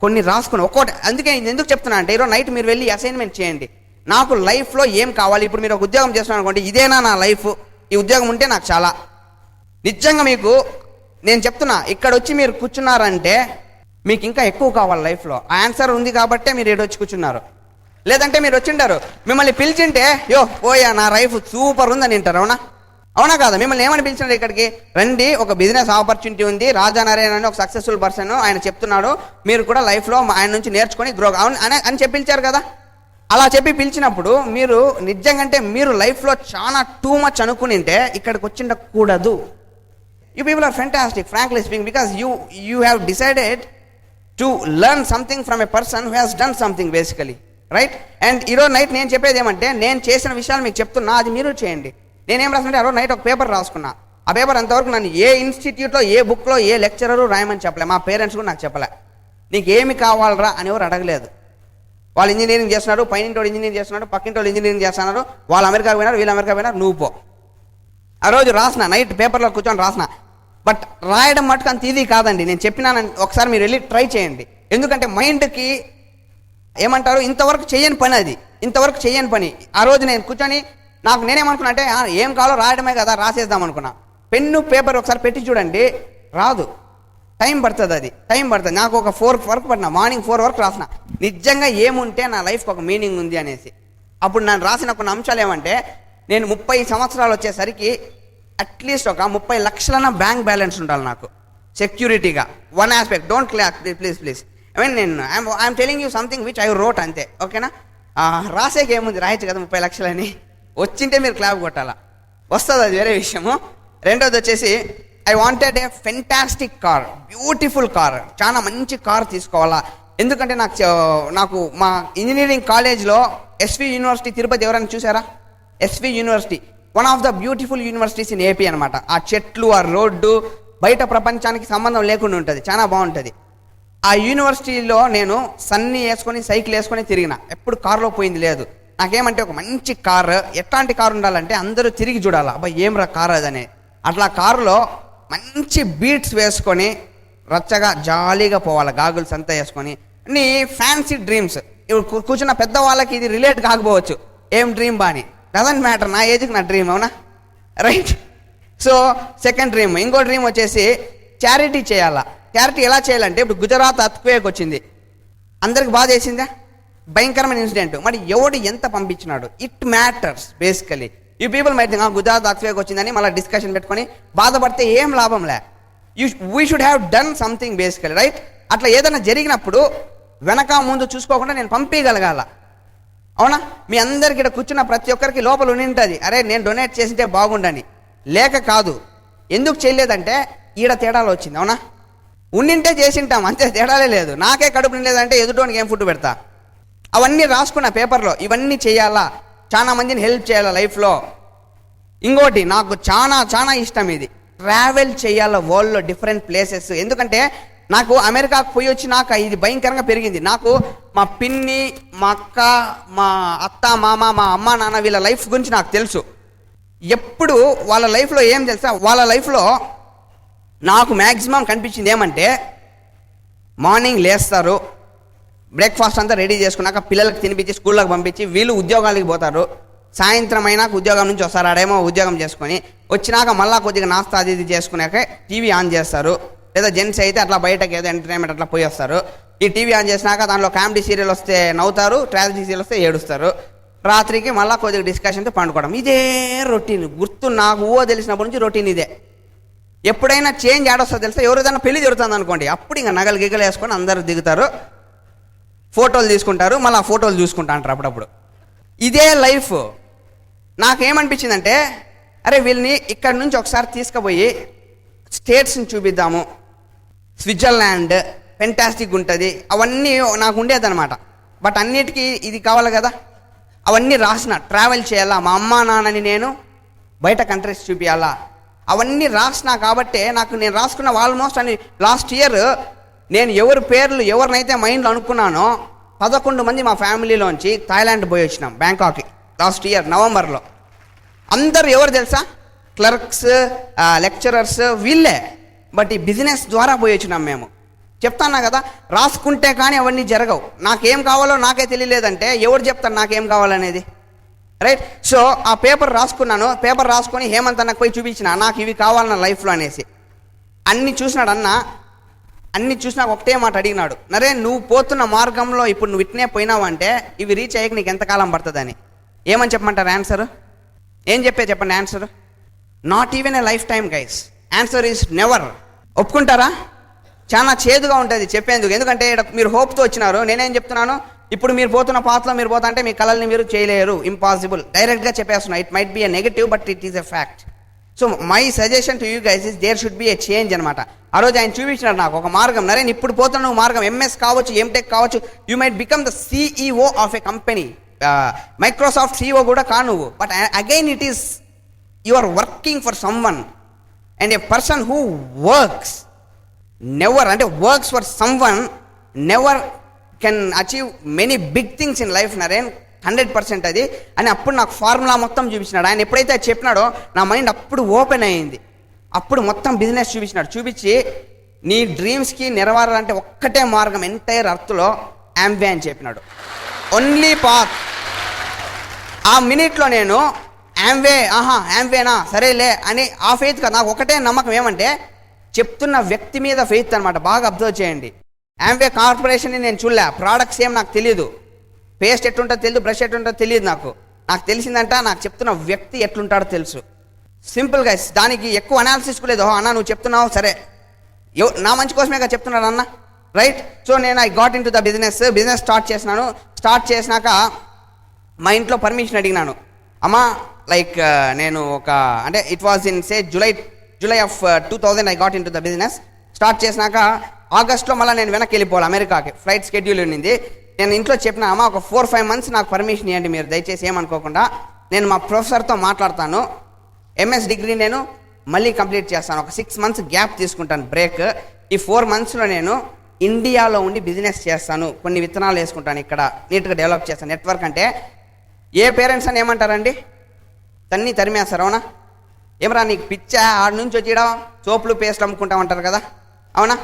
కొన్ని రాసుకుని ఒక్కోటి. అందుకే నేను ఎందుకు చెప్తున్నా అంటే, ఈరోజు నైట్ మీరు వెళ్ళి అసైన్మెంట్ చేయండి, నాకు లైఫ్లో ఏం కావాలి. ఇప్పుడు మీరు ఒక ఉద్యోగం చేస్తున్నాను అనుకోండి, ఇదేనా నా లైఫ్, ఈ ఉద్యోగం ఉంటే నాకు చాలా. నిజంగా మీకు నేను చెప్తున్నా, ఇక్కడ వచ్చి మీరు కూర్చున్నారంటే మీకు ఇంకా ఎక్కువ కావాలి లైఫ్లో. ఆ ఆన్సర్ ఉంది కాబట్టే మీరు ఇక్కడ వచ్చి కూర్చున్నారు. లేదంటే మీరు వచ్చింటారు, మిమ్మల్ని పిలిచింటే యో పోయా నా లైఫ్ సూపర్ ఉందని వింటారు. అవునా కాదా? మిమ్మల్ని ఏమని పిలిచినారు ఇక్కడికి, రండి ఒక బిజినెస్ ఆపర్చునిటీ ఉంది, రాజా నరేన్ అని ఒక సక్సెస్ఫుల్ పర్సన్, ఆయన చెప్తున్నాడు, మీరు కూడా లైఫ్లో ఆయన నుంచి నేర్చుకొని గ్రో అని చెప్పి పిలిచారు కదా. అలా చెప్పి పిలిచినప్పుడు మీరు నిజంగా మీరు లైఫ్లో చాలా టూ మచ్ అనుకునింటే ఇక్కడికి వచ్చిండకూడదు. You people are fantastic frankly speaking, because you have decided to learn something from a person who has done something basically, right? And ఈరోజు నైట్ నేను చెప్పేది ఏమంటే, నేను చేసిన విషయాలు మీకు చెప్తున్నా, అది మీరు చేయండి. నేనేం రాసుకుంటే, ఆ రోజు నైట్ ఒక పేపర్ రాసుకున్నా. ఆ పేపర్ అంతవరకు నన్ను ఏ ఇన్స్టిట్యూట్లో, ఏ బుక్లో, ఏ లెక్చరరు రాయమని చెప్పలే, మా పేరెంట్స్ కూడా నాకు చెప్పలే. నీకు ఏమి కావాలరా అని ఎవరు అడగలేదు. వాళ్ళు ఇంజనీరింగ్ చేస్తున్నారు, పైనింటి ఇంజనీరింగ్ చేస్తున్నాడు, పక్కింటి వాళ్ళు ఇంజనీరింగ్ చేస్తున్నారు, వాళ్ళు అమెరికా పోయినారు, వీళ్ళు అమెరికా పోయినారు, నువ్వు పో. ఆ రోజు రాసిన, నైట్ పేపర్లో కూర్చొని రాసిన. బట్ రాయడం మటుకు అంత ఈజీ కాదండి. నేను చెప్పినాను, ఒకసారి మీరు వెళ్ళి ట్రై చేయండి. ఎందుకంటే మైండ్కి ఏమంటారు, ఇంతవరకు చేయని పని అది, ఇంతవరకు చేయని పని. ఆ రోజు నేను కూర్చొని నేనేమనుకున్నా అంటే, ఏం కావాలో రాయడమే కదా, రాసేద్దాం అనుకున్నా. పెన్ను పేపర్ ఒకసారి పెట్టి చూడండి, రాదు, టైం పడుతుంది, అది టైం పడుతుంది. నాకు ఒక 4 వరకు పడినా, మార్నింగ్ 4 వరకు రాసిన, నిజంగా ఏముంటే నా లైఫ్కి ఒక మీనింగ్ ఉంది అనేసి. అప్పుడు నేను రాసిన కొన్ని అంశాలు ఏమంటే, నేను 30 సంవత్సరాలు వచ్చేసరికి అట్లీస్ట్ ఒక 30 లక్షలన్న బ్యాంక్ బ్యాలెన్స్ ఉండాలి నాకు సెక్యూరిటీగా. One aspect, don't clap please. I mean నేను I'm telling you something which I wrote అంతే, ఓకేనా? రాసేకి ఏముంది, రాయచ్చు కదా 30 లక్షలని, వచ్చింటే మీరు క్లాప్ కొట్టాలా, వస్తుంది, అది వేరే విషయము. రెండోది వచ్చేసి, I wanted a fantastic car, beautiful car, చాలా మంచి కార్ తీసుకోవాలా. ఎందుకంటే నాకు మా ఇంజనీరింగ్ కాలేజ్లో ఎస్వి యూనివర్సిటీ తిరుపతి ఎవరైనా చూసారా? SV university one of the beautiful universities in AP అనమాట. ఆ చెట్లు, ఆ రోడ్డు బయట ప్రపంచానికి సంబంధం లేకుండా ఉంటుంది, చాలా బాగుంటుంది. ఆ యూనివర్సిటీలో నేను సన్నీ వేసుకొని, సైకిల్ వేసుకొని తిరిగిన, ఎప్పుడు కారులో పోయింది లేదు. నాకేమంటే ఒక మంచి కారు, ఎట్లాంటి కారు ఉండాలంటే అందరూ తిరిగి చూడాలా, అబ్బాయి ఏం రా కారు అదనే. అట్లా కారులో మంచి బీట్స్ వేసుకొని రచ్చగా జాలీగా పోవాలి, గాగుల్స్ అంతా వేసుకొని. నీ ఫ్యాన్సీ డ్రీమ్స్, ఇప్పుడు కూర్చున్న పెద్దవాళ్ళకి ఇది రిలేట్ కాకపోవచ్చు, ఏం డ్రీమ్ బాని, డజంట్ మ్యాటర్, నా ఏజ్కి నా డ్రీమ్, అవునా, రైట్? So second dream. ఇంకో డ్రీమ్ వచ్చేసి చారిటీ చేయాలా. చారిటీ ఎలా చేయాలంటే, ఇప్పుడు గుజరాత్ అర్త్క్వేక్ వచ్చింది, అందరికి బాధ చేసిందా, భయంకరమైన ఇన్సిడెంట్. మరి ఎవడు ఎంత పంపించినాడు, it matters basically. You people might think Gujarat earthquake వచ్చిందని మళ్ళీ డిస్కషన్ పెట్టుకొని బాధపడితే ఏం లాభంలే. We should have done something basically, right? అట్లా ఏదైనా జరిగినప్పుడు వెనక ముందు చూసుకోకుండా నేను పంపించగలగాల, అవునా? మీ అందరికి ఇక్కడ కూర్చున్న ప్రతి ఒక్కరికి లోపల ఉండింటుంది, అరే నేను డొనేట్ చేసింటే బాగుండని. లేక కాదు, ఎందుకు చేయలేదంటే ఈడ తేడాలు వచ్చింది, అవునా? ఉండింటే చేసింటాం అంతే, తేడాలే లేదు. నాకే కడుపు నిండలేదంటే ఎదుటోనికి ఏం ఫుడ్ పెడతా? అవన్నీ రాసుకున్న పేపర్లో, ఇవన్నీ చేయాలా, చాలా మందిని హెల్ప్ చేయాలా లైఫ్లో. ఇంకోటి నాకు చాలా ఇష్టం, ఇది ట్రావెల్ చేయాలా వరల్డ్లో డిఫరెంట్ ప్లేసెస్. ఎందుకంటే నాకు అమెరికాకు పోయి వచ్చి నాకు ఇది భయంకరంగా పెరిగింది. నాకు మా పిన్ని, మా అక్క, మా అత్త, మామ, మా అమ్మ, నాన్న వీళ్ళ లైఫ్ గురించి నాకు తెలుసు. ఎప్పుడు వాళ్ళ లైఫ్లో ఏం తెలుసా, వాళ్ళ లైఫ్లో నాకు మ్యాక్సిమం కనిపించింది ఏమంటే, మార్నింగ్ లేస్తారు, బ్రేక్ఫాస్ట్ అంతా రెడీ చేసుకున్నాక పిల్లలకు తినిపించి స్కూళ్ళకి పంపించి వీళ్ళు ఉద్యోగాలకి పోతారు. సాయంత్రం అయినాక ఉద్యోగం నుంచి వస్తారు, ఆడేమో ఉద్యోగం చేసుకొని వచ్చినాక మళ్ళీ కొద్దిగా నాస్తా అది ఇది చేసుకున్నాక టీవీ ఆన్ చేస్తారు. లేదా జెంట్స్ అయితే అట్లా బయటకి ఏదో ఎంటర్టైన్మెంట్ అట్లా పోయి వస్తారు. ఈ టీవీ ఆన్ చేసినాక దానిలో కామెడీ సీరియల్ వస్తే నవ్వుతారు, ట్రాజడీ సీరియల్ వస్తే ఏడుస్తారు. రాత్రికి మళ్ళీ కొద్దిగా డిస్కషన్తో పండుకోవడం, ఇదే రొటీన్. గుర్తు నాకు తెలిసినప్పటి నుంచి రొటీన్ ఇదే. ఎప్పుడైనా చేంజ్ ఆడొస్తుందో తెలుసా? ఎవరిదైనా పెళ్లి జరుగుతుంది అనుకోండి, అప్పుడు ఇంకా నగలు గిగలు వేసుకొని అందరూ దిగుతారు, ఫోటోలు తీసుకుంటారు, మళ్ళీ ఆ ఫోటోలు చూసుకుంటా అంటారు అప్పుడప్పుడు. ఇదే లైఫ్. నాకేమనిపించిందంటే, అరే వీళ్ళని ఇక్కడ నుంచి ఒకసారి తీసుకుపోయి స్టేట్స్ని చూపిద్దాము, స్విట్జర్లాండ్ ఫెంటాస్టిక్ ఉంటుంది, అవన్నీ నాకు ఉండేదన్నమాట. బట్ అన్నిటికీ ఇది కావాలి కదా, అవన్నీ రాసిన, ట్రావెల్ చేయాలా, మా అమ్మ నాన్నని నేను బయట కంట్రీస్ చూపించాలా, అవన్నీ రాసిన. కాబట్టే నేను రాసుకున్న ఆల్మోస్ట్ అని లాస్ట్ ఇయర్ నేను ఎవరి పేర్లు ఎవరినైతే మైండ్లో అనుకున్నానో 11 మంది మా ఫ్యామిలీలోంచి థాయిలాండ్ పోయి వచ్చినాం, బ్యాంకాక్కి లాస్ట్ ఇయర్ నవంబర్లో. అందరూ ఎవరు తెలుసా? క్లర్క్స్, లెక్చరర్స్, వీళ్ళే. బట్ ఈ బిజినెస్ ద్వారా పోయి వచ్చినాం మేము. చెప్తానా కదా, రాసుకుంటే కానీ అవన్నీ జరగవు. నాకేం కావాలో నాకే తెలియలేదంటే ఎవరు చెప్తాను నాకేం కావాలనేది, రైట్? సో ఆ పేపర్ రాసుకున్నాను, పేపర్ రాసుకొని హేమంత్ అన్నకు పోయి చూపించిన, నాకు ఇవి కావాలన్న లైఫ్లో అనేసి. అన్నీ చూసినాడు అన్న, అన్నీ చూసినాక ఒకటే మాట అడిగినాడు, నరే నువ్వు పోతున్న మార్గంలో ఇప్పుడు నువ్వు ఇట్నే పోయినావంటే ఇవి రీచ్ అయ్యాక నీకు ఎంతకాలం పడుతుందని. ఏమని చెప్పమంటారు ఆన్సర్? ఏం చెప్పండి answer? Not even a life time guys. Answer is never. ఒప్పుకుంటారా? చాలా చేదుగా ఉంటుంది చెప్పేందుకు, ఎందుకంటే మీరు హోప్తో వచ్చినారు. నేనేం చెప్తున్నాను, ఇప్పుడు మీరు పోతున్న పాత్రలో మీరు పోతా అంటే మీ కళల్ని మీరు చేయలేరు, ఇంపాసిబుల్. డైరెక్ట్గా చెప్పేస్తున్నా. It might be a negative but it is a fact. So my suggestion to you guys is there should be a change అనమాట. ఆ రోజు ఆయన చూపించినారు నాకు ఒక మార్గం. నరేన్ ఇప్పుడు పోతున్న నువ్వు మార్గం ఎంఎస్ కావచ్చు, ఎంటెక్ కావచ్చు, you might become the CEO of a company. Microsoft CEO కూడా కా నువ్వు, but again it is you are working for someone. And a person who works never, అంటే works for someone, never can achieve many big things in life Naren. 100% అది అని అప్పుడు నాకు formula మొత్తం చూపించినాడు. ఆయన ఎప్పుడైతే చెప్పినాడో నా మైండ్ అప్పుడు ఓపెన్ అయ్యింది. అప్పుడు మొత్తం బిజినెస్ చూపించినాడు. చూపించి నీ డ్రీమ్స్కి నెరవేరాలంటే ఒక్కటే మార్గం ఎంటైర్ అర్త్లో, యాంవే అని చెప్పినాడు. Only path. ఆ మినిట్లో నేను యాంవేనా సరేలే అని ఆ ఫెయిత్ కాదు, నాకు ఒకటే నమ్మకం ఏమంటే చెప్తున్న వ్యక్తి మీద ఫెయిత్ అనమాట. బాగా అబ్జర్వ్ చేయండి. యాంవే కార్పొరేషన్ని నేను చూడలే, ప్రోడక్ట్స్ ఏం నాకు తెలియదు, పేస్ట్ ఎట్లుంటుందో తెలియదు, బ్రష్ ఎట్లుంటుందో తెలియదు. నాకు తెలిసిందంట నాకు చెప్తున్న వ్యక్తి ఎట్లుంటాడో తెలుసు. సింపుల్గా దానికి ఎక్కువ అనాలిసిస్ లేదు. అన్న నువ్వు చెప్తున్నావు సరే, నా మంచి కోసమే చెప్తున్నాడు అన్న, రైట్? సో నేను I got in to the business start చేసినాను. స్టార్ట్ చేసినాక మా ఇంట్లో పర్మిషన్ అడిగినాను. అమ్మా లైక్ నేను అంటే it was in say July of 2000 I got in to the business. Start చేసినాక ఆగస్ట్లో మళ్ళీ నేను వెనక్కి వెళ్ళిపోవాలి అమెరికాకి, ఫ్లైట్ షెడ్యూల్ ఉన్నింది. నేను ఇంట్లో చెప్పిన, అమ్మ ఒక 4-5 months నాకు పర్మిషన్ ఇవ్వండి మీరు దయచేసి, ఏమనుకోకుండా. నేను మా ప్రొఫెసర్తో మాట్లాడతాను, ఎంఎస్ డిగ్రీ నేను మళ్ళీ కంప్లీట్ చేస్తాను, ఒక 6 months గ్యాప్ తీసుకుంటాను బ్రేక్. ఈ 4 monthsలో నేను ఇండియాలో ఉండి బిజినెస్ చేస్తాను, కొన్ని విత్తనాలు వేసుకుంటాను, ఇక్కడ నీట్గా డెవలప్ చేస్తాను. నెట్వర్క్ అంటే ఏ పేరెంట్స్ అని ఏమంటారండి? తరిమేస్తారు, అవునా? ఏమరా నీకు పిచ్చా, ఆడ నుంచి వచ్చి సోపులు పేస్ట్లు అమ్ముకుంటామంటారు కదా, అవునా?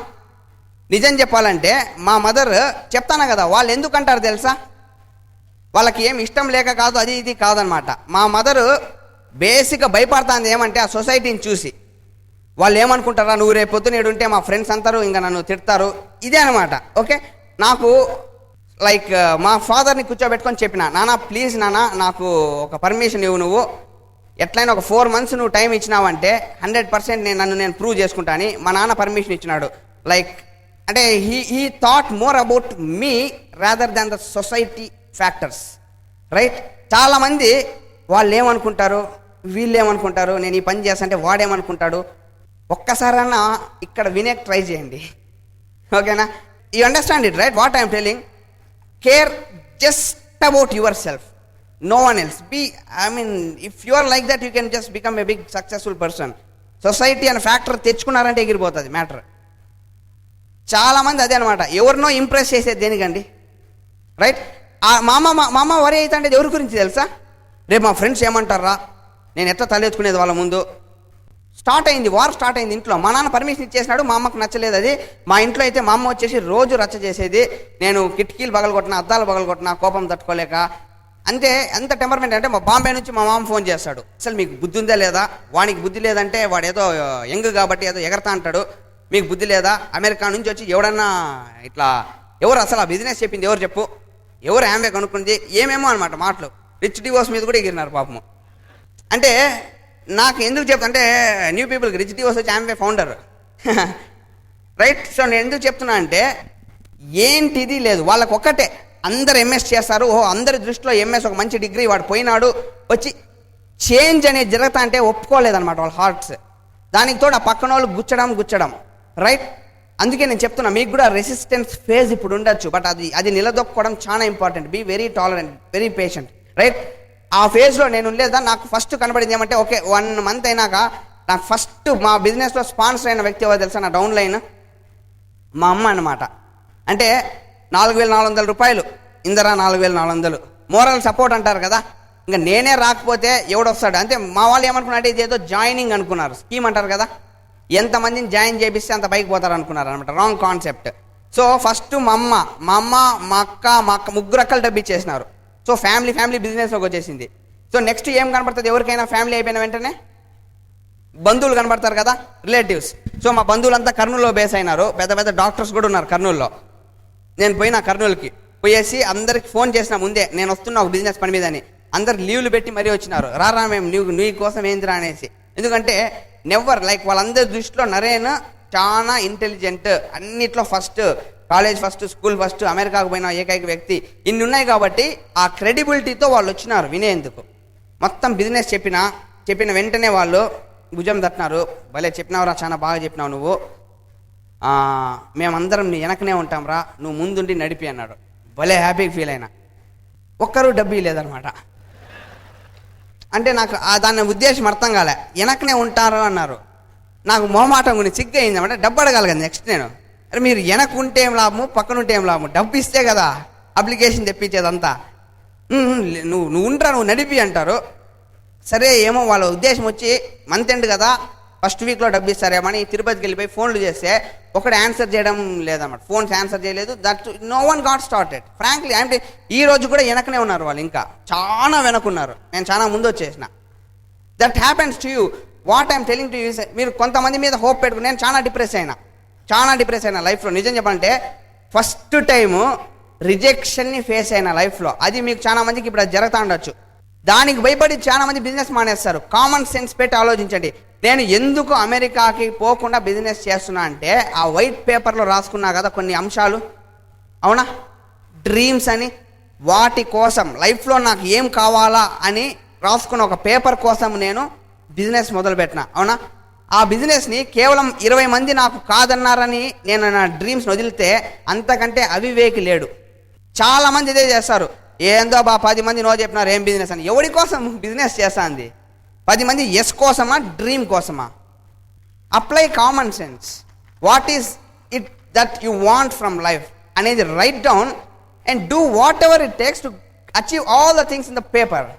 నిజం చెప్పాలంటే మా మదర్, చెప్తాను కదా, వాళ్ళు ఎందుకంటారు తెలుసా? వాళ్ళకి ఏం ఇష్టం లేక కాదు, అది ఇది కాదనమాట. మా మదరు బేసిక్గా భయపడుతుంది ఏమంటే ఆ సొసైటీని చూసి. వాళ్ళు ఏమనుకుంటారా, నువ్వు రేపు పొద్దున ఉంటే మా ఫ్రెండ్స్ అంటారు, ఇంకా నన్ను తిడతారు, ఇదే అనమాట. ఓకే, నాకు లైక్ మా ఫాదర్ని కూర్చోబెట్టుకొని చెప్పిన, నాన్న ప్లీజ్ నాన్న నాకు ఒక పర్మిషన్ ఇవ్వు, నువ్వు ఎట్లయినా ఒక 4 months నువ్వు టైం ఇచ్చినావంటే 100% నేను ప్రూవ్ చేసుకుంటాను. మా నాన్న పర్మిషన్ ఇచ్చినాడు. లైక్ అంటే he thought more about me rather than the society factors, right? చాలామంది వాళ్ళు ఏమనుకుంటారు, వీళ్ళు ఏమనుకుంటారు, నేను ఈ పని చేస్తానంటే వాడేమనుకుంటాడు. ఒక్కసారన్నా ఇక్కడ వినే ట్రై చేయండి, ఓకేనా? You understand it, right? What I'm telling, care just about your self, no one else. If you are like that, you can just become a big successful person. Society అనే ఫ్యాక్టర్ తెచ్చుకున్నారంటే ఎగిరిపోతుంది matter. చాలామంది అదే అనమాట, ఎవరినో impress చేసేది దేనికండి, right? మా అమ్మ వరి అయితే అంటే ఎవరి గురించి తెలుసా? రేపు మా ఫ్రెండ్స్ ఏమంటారా, నేను ఎట్లా తలెత్తుకునేది వాళ్ళ ముందు. వార్ స్టార్ట్ అయింది ఇంట్లో. మా నాన్న పర్మిషన్ ఇచ్చేసినాడు, మా అమ్మకు నచ్చలేదు అది. మా ఇంట్లో అయితే మా అమ్మ వచ్చేసి రోజు రచ్చ చేసేది. నేను కిటికీలు పగలగొట్టినా, అద్దాలు పగలగొట్టినా, కోపం తట్టుకోలేక. అంటే ఎంత టెంపర్మెంట్ అంటే మా బాంబే నుంచి మా మామ ఫోన్ చేస్తాడు, అసలు మీకు బుద్ధి ఉందా లేదా? వానికి బుద్ధి లేదంటే వాడు ఏదో యంగ్ కాబట్టి ఏదో ఎగరతా అంటాడు, మీకు బుద్ధి లేదా? అమెరికా నుంచి వచ్చి ఎవడన్నా ఇట్లా, ఎవరు అసలు ఆ బిజినెస్ చెప్పింది ఎవరు చెప్పు, ఎవరు యాంవే కనుక్కుంది, ఏమేమో అనమాట మాటలు. రిచ్ డివోర్స్ మీద కూడా ఎగిరినారు పాపము. అంటే నాకు ఎందుకు చెప్తా అంటే న్యూ పీపుల్కి రిచ్ డివోర్స్ వచ్చి ఆమె ఫౌండర్ రైట్. సో నేను ఎందుకు చెప్తున్నా అంటే ఏంటిది లేదు, వాళ్ళకు ఒక్కటే అందరు ఎంఎస్ చేస్తారు. అందరి దృష్టిలో ఎంఎస్ ఒక మంచి డిగ్రీ, వాడు పోయినాడు వచ్చి చేంజ్ అనేది జరుగుతా అంటే ఒప్పుకోలేదన్నమాట వాళ్ళ హార్ట్స్. దానికి తోడు ఆ పక్కన వాళ్ళు గుచ్చడం రైట్. అందుకే నేను చెప్తున్నా మీకు కూడా రెసిస్టెన్స్ ఫేజ్ ఇప్పుడు ఉండొచ్చు, బట్ అది నిలదొక్కుకోవడం చాలా important. Be very tolerant, very patient right. ఆ ఫేజ్లో నేను ఉండేదా, నాకు ఫస్ట్ కనబడింది ఏమంటే ఓకే 1 month అయినాక నాకు ఫస్ట్ మా బిజినెస్లో స్పాన్సర్ అయిన వ్యక్తి ఎవరు తెలుసా, నా డౌన్లైన్ మా అమ్మ అన్నమాట. అంటే 4,400 రూపాయలు, ఇందరా 4,400 మోరల్ సపోర్ట్ అంటారు కదా. ఇంకా నేనే రాకపోతే ఎవడొస్తాడు అంటే మా వాళ్ళు ఏమనుకున్నారంటే ఇది ఏదో జాయినింగ్ అనుకున్నారు, స్కీమ్ అంటారు కదా, ఎంతమందిని జాయిన్ చేపిస్తే అంత పైకి పోతారు అనుకున్నారు అనమాట. Wrong concept. సో ఫస్ట్ మా అమ్మ మా అక్క ముగ్గురు అక్కలు డబ్బు ఇచ్చేసినారు. సో ఫ్యామిలీ బిజినెస్లోకి వచ్చేసింది. సో నెక్స్ట్ ఏం కనపడుతుంది ఎవరికైనా ఫ్యామిలీ అయిపోయిన వెంటనే బంధువులు కనబడతారు కదా, రిలేటివ్స్. సో మా బంధువులంతా కర్నూలులో బేస్ అయినారు, పెద్ద డాక్టర్స్ కూడా ఉన్నారు కర్నూలులో. నేను పోయినా కర్నూలుకి పోయేసి అందరికి ఫోన్ చేసిన ముందే నేను వస్తున్నా ఒక బిజినెస్ పని మీద అని. అందరు లీవ్లు పెట్టి మరీ వచ్చినారు, రారా మేము నీ కోసం ఏందిరా అనేసి. ఎందుకంటే నెవర్ లైక్ వాళ్ళందరి దృష్టిలో నరేన్ చాలా ఇంటెలిజెంట్, అన్నిట్లో first, college first, school first, అమెరికాకు పోయిన ఏకైక వ్యక్తి, ఇన్ని ఉన్నాయి కాబట్టి ఆ క్రెడిబిలిటీతో వాళ్ళు వచ్చినారు వినేందుకు. మొత్తం బిజినెస్ చెప్పిన వెంటనే వాళ్ళు భుజం తట్టినారు, భలే చెప్పినావురా, చాలా బాగా చెప్పినావు నువ్వు, మేమందరం నీ వెనకనే ఉంటాం రా, నువ్వు ముందుండి నడిపి అన్నాడు. భలే హ్యాపీగా ఫీల్ అయినా. ఒక్కరు డబ్బు లేదనమాట. అంటే నాకు దాని ఉద్దేశం అర్థం కాలే. వెనకనే ఉంటారు అన్నారు, నాకు మొహమాటం గురించి సిగ్గు అయింది అనమాట. డబ్బు అడగాలి కదా నెక్స్ట్ నేను. అరే మీరు వెనక ఉంటే ఏం లాభము, పక్కన ఉంటే ఏం లాభము, డబ్బు ఇస్తే కదా అప్లికేషన్ తెప్పించేదంతా. నువ్వు ఉంటా, నువ్వు నడిపి అంటారు. సరే ఏమో వాళ్ళ ఉద్దేశం వచ్చి మంత్ ఎండ్ కదా ఫస్ట్ వీక్లో డబ్బు ఇస్తారేమని తిరుపతికి వెళ్ళిపోయి ఫోన్లు చేస్తే ఒకటి ఆన్సర్ చేయడం లేదన్నమాట. ఫోన్స్ ఆన్సర్ చేయలేదు. That no one got started frankly. అంటే ఈ రోజు కూడా వెనకనే ఉన్నారు వాళ్ళు, ఇంకా చాలా వెనకున్నారు. నేను చాలా ముందు వచ్చేసిన. That happens to you. What I'm telling to you, మీరు కొంతమంది మీద హోప్ పెట్టుకుని, నేను చాలా డిప్రెస్ అయినా లైఫ్లో. నిజం చెప్పాలంటే ఫస్ట్ టైము రిజెక్షన్ని ఫేస్ అయిన లైఫ్లో. అది మీకు చాలా మందికి ఇప్పుడు అది జరుగుతూ ఉండొచ్చు. దానికి భయపడి చాలా మంది బిజినెస్ మానేస్తారు. కామన్ సెన్స్ పెట్టి ఆలోచించండి. నేను ఎందుకు అమెరికాకి పోకుండా బిజినెస్ చేస్తున్నా అంటే ఆ వైట్ పేపర్లో రాసుకున్నా కదా కొన్ని అంశాలు, అవునా, డ్రీమ్స్ అని, వాటి కోసం లైఫ్లో నాకు ఏం కావాలా అని రాసుకున్న ఒక పేపర్ కోసం నేను బిజినెస్ మొదలుపెట్టిన, అవునా. ఆ బిజినెస్ని కేవలం 20 మంది నాకు కాదన్నారని నేను నా డ్రీమ్స్ని వదిలితే అంతకంటే అవివేకి లేడు. చాలామంది ఇదే చేస్తారు. ఏందో 10 మంది నో చెప్పినారు ఏం బిజినెస్ అని. ఎవరి కోసం బిజినెస్ చేస్తాంది? 10 మంది ఎస్ కోసమా, డ్రీమ్ కోసమా? Apply common sense. What is it that you want from life అనేది write down and do whatever it takes to achieve all the things in the paper.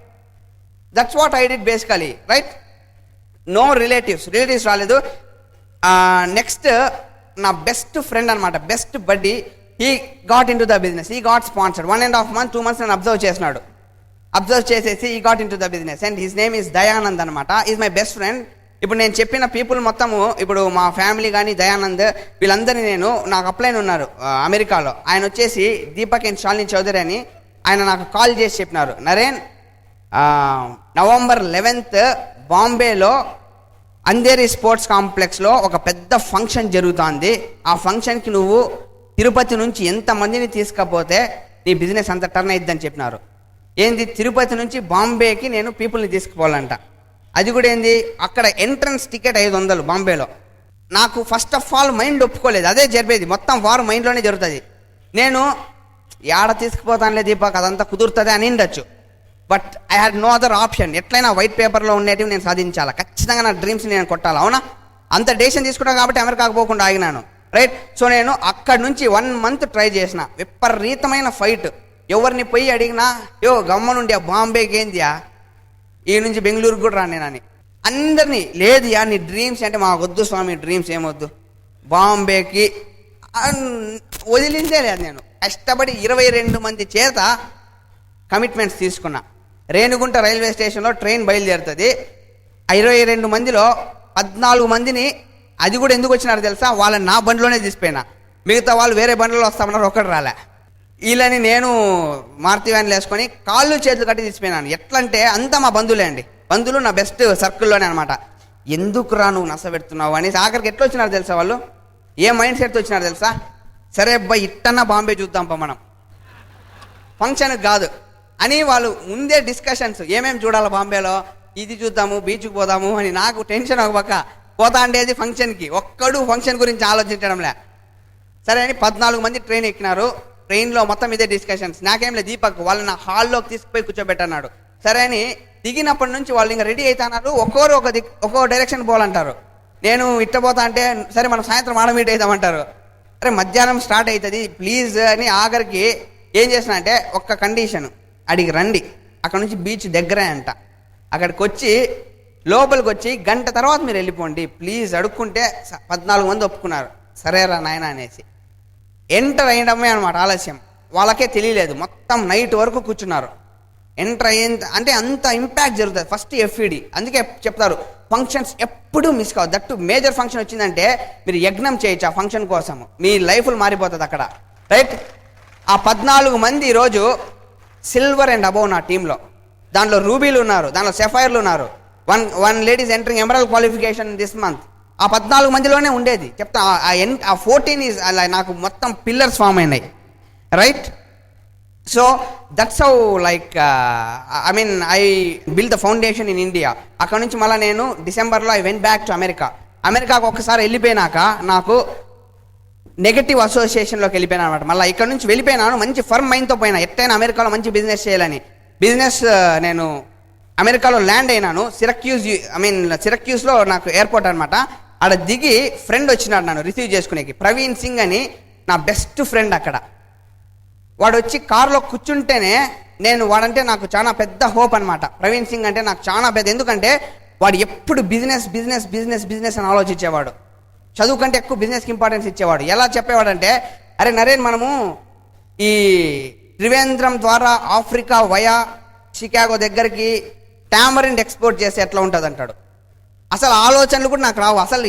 That's what I did basically, right. No relatives రాలేదు. Next నా best friend అనమాట, best buddy, he got in to the business. He got sponsored 1.5 months 2 months నేను observe చేసినాడు. Observe చేసేసి he got in to the business and his name is Dayanand అనమాట. Is my best friend. ఇప్పుడు నేను చెప్పిన people మొత్తము, ఇప్పుడు మా ఫ్యామిలీ కానీ దయానంద్ వీళ్ళందరినీ నాకు అప్లైన్ ఉన్నారు అమెరికాలో. ఆయన వచ్చేసి దీపక్ అండ్ శాలిని చౌదరి అని. ఆయన నాకు కాల్ చేసి చెప్పినారు, నరేన్ November 11th బాంబేలో అంధేరి స్పోర్ట్స్ కాంప్లెక్స్లో ఒక పెద్ద ఫంక్షన్ జరుగుతుంది. ఆ ఫంక్షన్కి నువ్వు తిరుపతి నుంచి ఎంతమందిని తీసుకపోతే నీ బిజినెస్ అంత టర్న్ అయిద్దని చెప్పినారు. ఏంది, తిరుపతి నుంచి బాంబేకి నేను పీపుల్ని తీసుకుపోవాలంట. అది కూడా ఏంది, అక్కడ ఎంట్రన్స్ టికెట్ 500 బాంబేలో. నాకు ఫస్ట్ ఆఫ్ ఆల్ మైండ్ ఒప్పుకోలేదు, అదే జరిపేది మొత్తం వారు మైండ్లోనే జరుగుతుంది. నేను ఏడ తీసుకుపోతానులే దీపక్, అదంతా కుదురుతుంది అని ఉండొచ్చు. But I had no other option. ఎట్లయినా వైట్ పేపర్లో ఉండేటివి నేను సాధించాలా, ఖచ్చితంగా నా డ్రీమ్స్ని నేను కొట్టాలి, అవునా. అంత డెసిషన్ తీసుకున్నాను కాబట్టి అమెరికాకు పోకుండా ఆగినాను, రైట్. సో నేను అక్కడి నుంచి 1 month ట్రై చేసిన. విపరీతమైన ఫైట్. ఎవరిని పోయి అడిగినా గమ్మనుండి ఆ బాంబేకి ఏందియా, ఈ నుంచి బెంగళూరుకు కూడా రాను నేనని. అందరినీ లేదుయా నీ డ్రీమ్స్ అంటే మా వద్దు స్వామి, డ్రీమ్స్ ఏమొద్దు, బాంబేకి వదిలిందే లేదు. నేను కష్టపడి 22 మంది చేత కమిట్మెంట్స్ తీసుకున్నా. రేణిగుంట రైల్వే స్టేషన్లో ట్రైన్ బయలుదేరుతుంది. 22 మందిలో 14 మందిని, అది కూడా ఎందుకు వచ్చినారు తెలుసా, వాళ్ళని నా బండిలోనే తీసిపోయినా. మిగతా వాళ్ళు వేరే బండ్లలో వస్తామన్నారు, ఒక్కడు రాలే. వీళ్ళని నేను మారుతి వ్యాన్లు వేసుకొని కాళ్ళు చేతులు కట్టి తీసిపోయినాను. ఎట్లంటే అంతా మా బంధువులే అండి, బంధువులు నా బెస్ట్ సర్కిల్లోనే అనమాట. ఎందుకురా నువ్వు నష్టపెడుతున్నావు అని ఆఖరికి ఎట్లా వచ్చినారు తెలుసా వాళ్ళు, ఏ మైండ్ సెట్తో వచ్చినారు తెలుసా, సరే అబ్బాయి ఇట్టన్నా బాంబే చూద్దాంపా మనం, ఫంక్షన్కి కాదు అని వాళ్ళు ముందే డిస్కషన్స్, ఏమేమి చూడాలి బాంబేలో, ఇది చూద్దాము, బీచ్కి పోదాము అని. నాకు టెన్షన్ ఒక పక్క, పోతా ఉండేది ఫంక్షన్కి, ఒక్కడు ఫంక్షన్ గురించి ఆలోచించడంలే. సరే అని 14 మంది ట్రైన్ ఎక్కినారు. ట్రైన్లో మొత్తం ఇదే డిస్కషన్స్. నాకేం లేదు, దీపక్ వాళ్ళని నా హాల్లోకి తీసుకుపోయి కూర్చోబెట్టన్నాడు. సరే అని దిగినప్పటి నుంచి వాళ్ళు ఇంకా రెడీ అవుతున్నారు, ఒక్కొరు ఒక్కో డైరెక్షన్ పోవాలంటారు. నేను ఇట్ట పోతా అంటే సరే మనం సాయంత్రం ఆడ మీట్ అవుతామంటారు. అరే మధ్యాహ్నం స్టార్ట్ అవుతుంది ప్లీజ్ అని. ఆఖరికి ఏం చేసిన అంటే ఒక్క కండిషన్, అడిగి రండి, అక్కడ నుంచి బీచ్ దగ్గరే అంట, అక్కడికి వచ్చి లోపలికి వచ్చి గంట తర్వాత మీరు వెళ్ళిపోండి ప్లీజ్ అడుక్కుంటే 14 మంది ఒప్పుకున్నారు. సరేరా నాయన అనేసి ఎంటర్ అయ్యడమే అనమాట ఆలస్యం. వాళ్ళకే తెలియలేదు, మొత్తం నైట్ వరకు కూర్చున్నారు. ఎంటర్ అయ్యేంత అంటే అంత ఇంపాక్ట్ జరుగుతుంది ఫస్ట్ ఎఫ్ఈడి. అందుకే చెప్తారు ఫంక్షన్స్ ఎప్పుడూ మిస్ కావద్దు. దట్టు మేజర్ ఫంక్షన్ వచ్చిందంటే మీరు యజ్ఞం చేయొచ్చు ఆ ఫంక్షన్ కోసం, మీ లైఫ్లు మారిపోతుంది అక్కడ, రైట్. ఆ 14 మంది ఈరోజు సిల్వర్ అండ్ అబౌవ్ నా టీంలో. దాంట్లో రూబీలు ఉన్నారు, దాంట్లో సెఫైర్లు ఉన్నారు. One ladies entering emerald qualification this month. ఆ 14 మందిలోనే ఉండేది. చెప్తా ఆ 14 ఈజ్ అలా నాకు మొత్తం పిల్లర్స్ ఫామ్ అయినాయి, right. So that's how like I mean I build the foundation in India. అక్కడ నుంచి మళ్ళీ నేను డిసెంబర్లో I went back to America. అమెరికాకు ఒక్కసారి వెళ్ళిపోయినాక నాకు నెగటివ్ అసోసియేషన్లోకి వెళ్ళిపోయాను అనమాట. మళ్ళీ ఇక్కడ నుంచి వెళ్ళిపోయినాను మంచి ఫర్మ్ మైండ్తో పోయినా, ఎట్టయినా అమెరికాలో మంచి బిజినెస్ చేయాలని. బిజినెస్ నేను అమెరికాలో ల్యాండ్ అయినాను, సిరక్యూస్లో నాకు ఎయిర్పోర్ట్ అనమాట. ఆడ దిగి ఫ్రెండ్ వచ్చినాడు నన్ను రిసీవ్ చేసుకునేకి, ప్రవీణ్ సింగ్ అని నా బెస్ట్ ఫ్రెండ్. అక్కడ వాడు వచ్చి కారులో కూర్చుంటేనే వాడంటే నాకు చాలా పెద్ద హోప్ అనమాట. ప్రవీణ్ సింగ్ అంటే నాకు చాలా పెద్ద, ఎందుకంటే వాడు ఎప్పుడు బిజినెస్ బిజినెస్ బిజినెస్ బిజినెస్ అని ఆలోచించేవాడు. చదువు కంటే ఎక్కువ బిజినెస్కి ఇంపార్టెన్స్ ఇచ్చేవాడు. ఎలా చెప్పేవాడంటే, అరే నరేన్ మనము ఈ త్రివేంద్రం ద్వారా ఆఫ్రికా వయా షికాగో దగ్గరికి టామరిన్ ఎక్స్పోర్ట్ చేస్తే ఎట్లా ఉంటుంది అంటాడు. అసలు ఆలోచనలు కూడా నాకు రావు. అసలు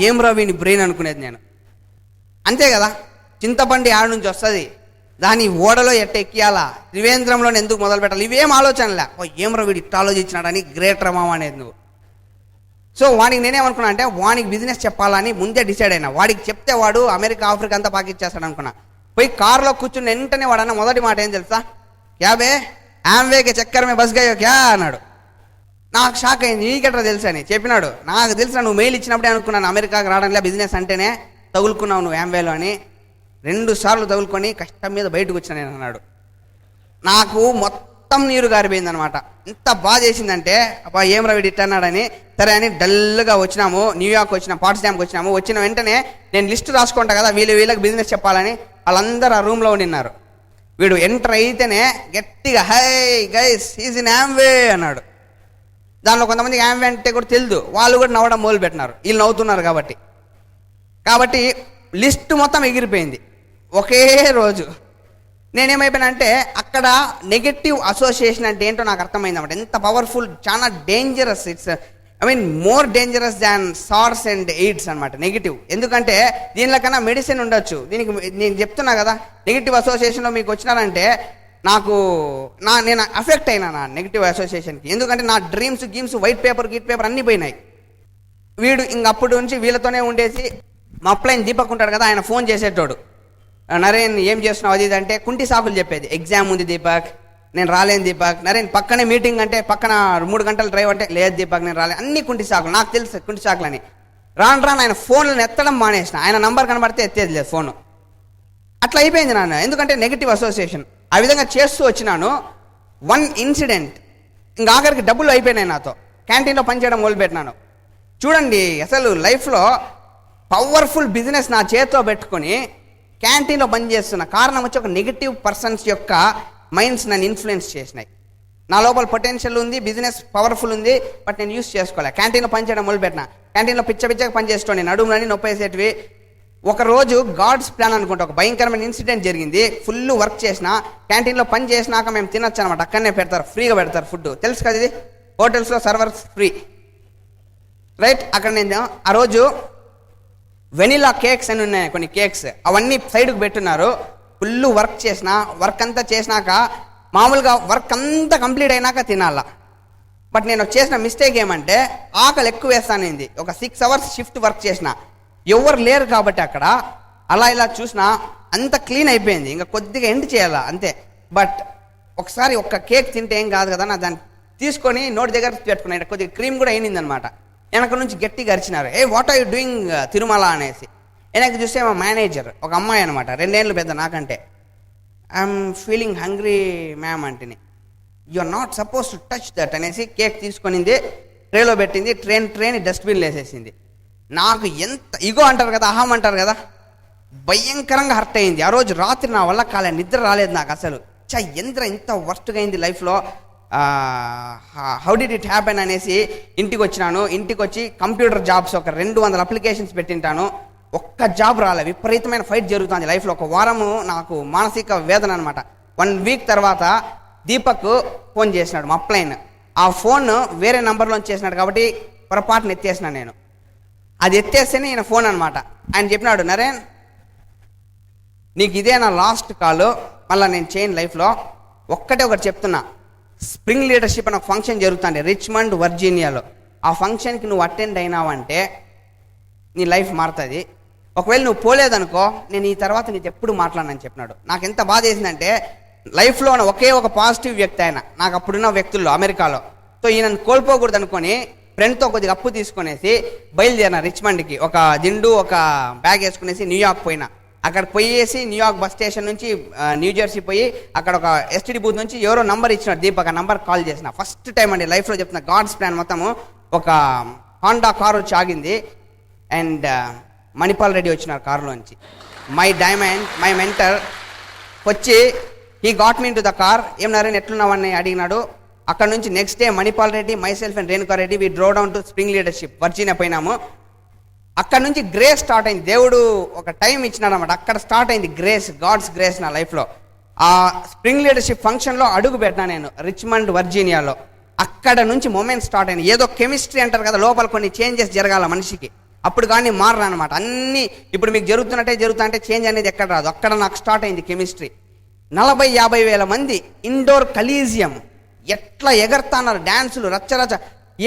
ఏం రవిని బ్రెయిన్ అనుకునేది నేను. అంతే కదా, చింతపండు ఆడ నుంచి వస్తుంది, దాని ఓడలో ఎట్ట ఎక్కియాలా, త్రివేంద్రంలో ఎందుకు మొదలు పెట్టాలి, ఇవేం ఆలోచనలే. ఏం రవిడు ఇట్లా ఆలోచించినాడని గ్రేట్ రమామ అనేది నువ్వు. సో వాడికి నేనేమనుకున్నా అంటే వానికి బిజినెస్ చెప్పాలని ముందే డిసైడ్ అయినా. వాడికి చెప్తే వాడు అమెరికా ఆఫ్రికా అంతా పాకిచ్చేస్తాడు అనుకున్నా. పోయి కారులో కూర్చుని వెంటనే వాడన్న మొదటి మాట ఏం తెలుసా, యాబే ఆమ్వేకి చక్కరమే బస్ గయో క్యా అన్నాడు. నాకు షాక్ అయింది, నీకెట్రా తెలుసు అని చెప్పినాడు. నాకు తెలుసు, నువ్వు మెయిల్ ఇచ్చినప్పుడే అనుకున్నాను అమెరికాకి రావడంలే, బిజినెస్ అంటేనే తగులుకున్నావు నువ్వు ఆమ్వేలో అని. 2 సార్లు తగులుకొని కష్టం మీద బయటకు వచ్చినా నేను అన్నాడు. నాకు మొత్తం నీరు గారిపోయింది అనమాట. ఎంత బాధ చేసిందంటే అబ్బా ఏం రవిడి ఇట్ట అన్నాడని. సరే అని డల్గా వచ్చినాము, న్యూయార్క్ వచ్చినాము, పాట్స్డామ్కి వచ్చినాము. వచ్చిన వెంటనే నేను లిస్ట్ రాసుకుంటా కదా, వీళ్ళకి బిజినెస్ చెప్పాలని. వాళ్ళందరూ ఆ రూమ్లో ఉండిన్నారు. వీడు ఎంటర్ అయితేనే గట్టిగా hi guys is in Amway అన్నాడు. దానిలో కొంతమందికి ఆమ్వే అంటే కూడా తెలియదు, వాళ్ళు కూడా నవ్వడం మొదలు పెట్టినారు, వీళ్ళు నవ్వుతున్నారు కాబట్టి లిస్ట్ మొత్తం ఎగిరిపోయింది ఒకే రోజు. నేనేమైపోయినా అంటే అక్కడ నెగటివ్ అసోసియేషన్ అంటే ఏంటో నాకు అర్థమైంది అన్నమాట. ఎంత పవర్ఫుల్, చాలా dangerous. It's more dangerous than SARS and AIDS అనమాట నెగిటివ్. ఎందుకంటే దీనిలో కన్నా మెడిసిన్ ఉండొచ్చు. దీనికి నేను చెప్తున్నా కదా, నెగిటివ్ అసోసియేషన్లో మీకు వచ్చినారంటే నేను అఫెక్ట్ అయినా నా నెగిటివ్ అసోసియేషన్కి. ఎందుకంటే నా డ్రీమ్స్ గీమ్స్ వైట్ పేపర్ అన్నీ పోయినాయి. వీడు ఇంకప్పటి నుంచి వీళ్ళతోనే ఉండేసి, మా అప్లైన్ దీపక్ ఉంటాడు కదా, ఆయన ఫోన్ చేసేటోడు, నరేన్ ఏం చేస్తున్నావు అది ఇది అంటే కుంటి సాకులు చెప్పేది. ఎగ్జామ్ ఉంది దీపక్, నేను రాలేను దీపక్. నరేన్ పక్కనే మీటింగ్ అంటే పక్కన 3 గంటలు డ్రైవ్ అంటే లేదు దీపక్ నేను రాలేదు. అన్ని కుంటి సాకులు, నాకు తెలుసు కుంటి సాకులని. రాను ఆయన ఫోన్లను ఎత్తడం మానేసిన. ఆయన నంబర్ కనబడితే ఎత్తేది లేదు ఫోను. అట్లా అయిపోయింది నాన్న, ఎందుకంటే నెగిటివ్ అసోసియేషన్. ఆ విధంగా చేస్తూ వచ్చినాను. 1 ఇన్సిడెంట్ ఇంకా ఆఖరికి డబ్బులు అయిపోయినాయి నాతో. క్యాంటీన్లో పనిచేయడం మొదలుపెట్టినాను. చూడండి అసలు లైఫ్లో పవర్ఫుల్ బిజినెస్ నా చేతిలో పెట్టుకొని క్యాంటీన్లో పనిచేస్తున్న కారణం వచ్చి ఒక నెగిటివ్ పర్సన్స్ యొక్క మైండ్స్ నన్ను ఇన్ఫ్లుయెన్స్ చేసినాయి. నా లోపల పొటెన్షియల్ ఉంది, బిజినెస్ పవర్ఫుల్ ఉంది, బట్ నేను యూస్ చేసుకోలే. క్యాంటీన్లో పనిచేయడం మొదలుపెట్టిన. క్యాంటీన్లో పిచ్చగా పనిచేస్తుండే, నడుములని నొప్పేసేటివి. ఒకరోజు గాడ్స్ ప్లాన్ అనుకుంటా ఒక భయంకరమైన ఇన్సిడెంట్ జరిగింది. ఫుల్ వర్క్ చేసిన, క్యాంటీన్లో పని చేసినాక మేము తినొచ్చు అనమాట. అక్కడనే పెడతారు, ఫ్రీగా పెడతారు ఫుడ్, తెలుసు కదా ఇది, హోటల్స్లో సర్వర్స్ ఫ్రీ, రైట్. అక్కడ నేను ఆ రోజు వెనిలా కేక్స్ అని ఉన్నాయి కొన్ని కేక్స్, అవన్నీ సైడ్కి పెట్టున్నారు. ఫుల్ వర్క్ చేసిన, వర్క్ అంతా చేసినాక మామూలుగా వర్క్ అంతా కంప్లీట్ అయినాక తినాల. బట్ నేను చేసిన మిస్టేక్ ఏమంటే ఆకలి ఎక్కువ వేస్తానింది. ఒక 6 hours షిఫ్ట్ వర్క్ చేసిన, ఎవరు లేరు కాబట్టి అక్కడ అలా ఇలా చూసినా అంత క్లీన్ అయిపోయింది. ఇంకా కొద్దిగా ఎండ్ చేయాలా అంతే. బట్ ఒకసారి ఒక్క కేక్ తింటే ఏం కాదు కదా, నా దాన్ని తీసుకొని నోటి దగ్గర పెట్టుకున్నాను. కొద్దిగా క్రీమ్ కూడా అయింది అనమాట. వెనక నుంచి గట్టిగా అరిచినారు, ఏ what are you doing Tirumala అనేసి. వెనక్కి చూస్తే మా మేనేజర్ ఒక అమ్మాయి అనమాట, 2 ఏళ్ళు పెద్ద నాకంటే. ఐఎమ్ ఫీలింగ్ హంగ్రీ మ్యామ్ అంటేని. You are not suppose to touch that అనేసి కేక్ తీసుకొనింది, ట్రేలో పెట్టింది, ట్రైన్ డస్ట్బిన్లో వేసేసింది. నాకు ఎంత ఇగో అంటారు కదా, అహం అంటారు కదా, భయంకరంగా హర్ట్ అయింది. ఆ రోజు రాత్రి నా వల్ల కాలే, నిద్ర రాలేదు నాకు అసలు. ఇంత వర్స్ట్గా అయింది లైఫ్లో, హౌ డిడ్ ఇట్ హ్యాపెన్ అనేసి ఇంటికి వచ్చినాను. ఇంటికి వచ్చి కంప్యూటర్ జాబ్స్ ఒక 200 అప్లికేషన్స్ పెట్టింటాను, ఒక్క జాబ్ రాలే. విపరీతమైన ఫైట్ జరుగుతుంది లైఫ్లో. ఒక వారము నాకు మానసిక వేదన అనమాట. 1 week తర్వాత దీపక్ ఫోన్ చేసినాడు, మా అప్లైన్. ఆ ఫోన్ వేరే నెంబర్లోంచి చేసినాడు కాబట్టి పొరపాటున ఎత్తేసిన నేను. అది ఎత్తేస్తేనే ఈయన ఫోన్ అనమాట. ఆయన చెప్పినాడు, నరేన్ నీకు ఇదే నా లాస్ట్ కాల్, మళ్ళీ నేను చేయను లైఫ్లో. ఒకటి చెప్తున్నా, స్ప్రింగ్ లీడర్షిప్ అని ఒక ఫంక్షన్ జరుగుతుంది రిచ్మండ్ వర్జీనియాలో. ఆ ఫంక్షన్కి నువ్వు అటెండ్ అయినావంటే నీ లైఫ్ మారుతుంది. ఒకవేళ నువ్వు పోలేదనుకో, నేను ఈ తర్వాత నీకు ఎప్పుడు మాట్లాడనని చెప్పినాడు. నాకు ఎంత బాధ వేసిందంటే, లైఫ్లో ఒకే ఒక పాజిటివ్ వ్యక్తి ఆయన నాకు అప్పుడున్న వ్యక్తుల్లో అమెరికాలో. సో ఈయనను కోల్పోకూడదు అనుకొని ఫ్రెండ్తో కొద్దిగా అప్పు తీసుకునేసి బయలుదేరిన రిచ్మండ్కి. ఒక దిండు ఒక బ్యాగ్ వేసుకునేసి న్యూయార్క్ పోయినా. అక్కడికి పోయేసి న్యూయార్క్ బస్ స్టేషన్ నుంచి న్యూ జెర్సీ పోయి అక్కడ ఒక ఎస్టీడీ బూత్ నుంచి ఎవరో నంబర్ ఇచ్చినాడు, దీపక్. ఆ నంబర్ కాల్ చేసిన. ఫస్ట్ టైం అండి లైఫ్లో చెప్తున్నా, గాడ్స్ ప్లాన్ మొత్తము. ఒక హాండా కారు వచ్చి ఆగింది అండ్ మణిపాల్ రెడ్డి వచ్చినారు కారులోంచి. మై డైమండ్, మై మెంటర్ వచ్చి he got me to the car. ఏం నరేన్ ఎట్లున్నావని అడిగినాడు. అక్కడ నుంచి next day Manipal Reddy, myself and Renuka Reddy we drove down to spring leadership Virginia పోయినాము. అక్కడ నుంచి గ్రేస్ స్టార్ట్ అయింది. దేవుడు ఒక టైం ఇచ్చినాడు అనమాట. అక్కడ స్టార్ట్ అయింది గ్రేస్, గాడ్స్ గ్రేస్ నా లైఫ్లో. ఆ స్ప్రింగ్ లీడర్షిప్ ఫంక్షన్లో అడుగు పెట్టినా నేను రిచ్మండ్ వర్జీనియాలో. అక్కడ నుంచి మూమెంట్ స్టార్ట్ అయింది. ఏదో కెమిస్ట్రీ అంటారు కదా, లోపల కొన్ని చేంజెస్ జరగాల మనిషికి, అప్పుడు కానీ మారరు అనమాట. అన్నీ ఇప్పుడు మీకు జరుగుతుంటే చేంజ్ అనేది ఎక్కడ రాదు. అక్కడ నాకు స్టార్ట్ అయింది కెమిస్ట్రీ. 40-50 వేల మంది ఇండోర్ కలీజియం, ఎట్లా ఎగర్తాన్నారు, డ్యాన్సులు రచ్చరచ్చ.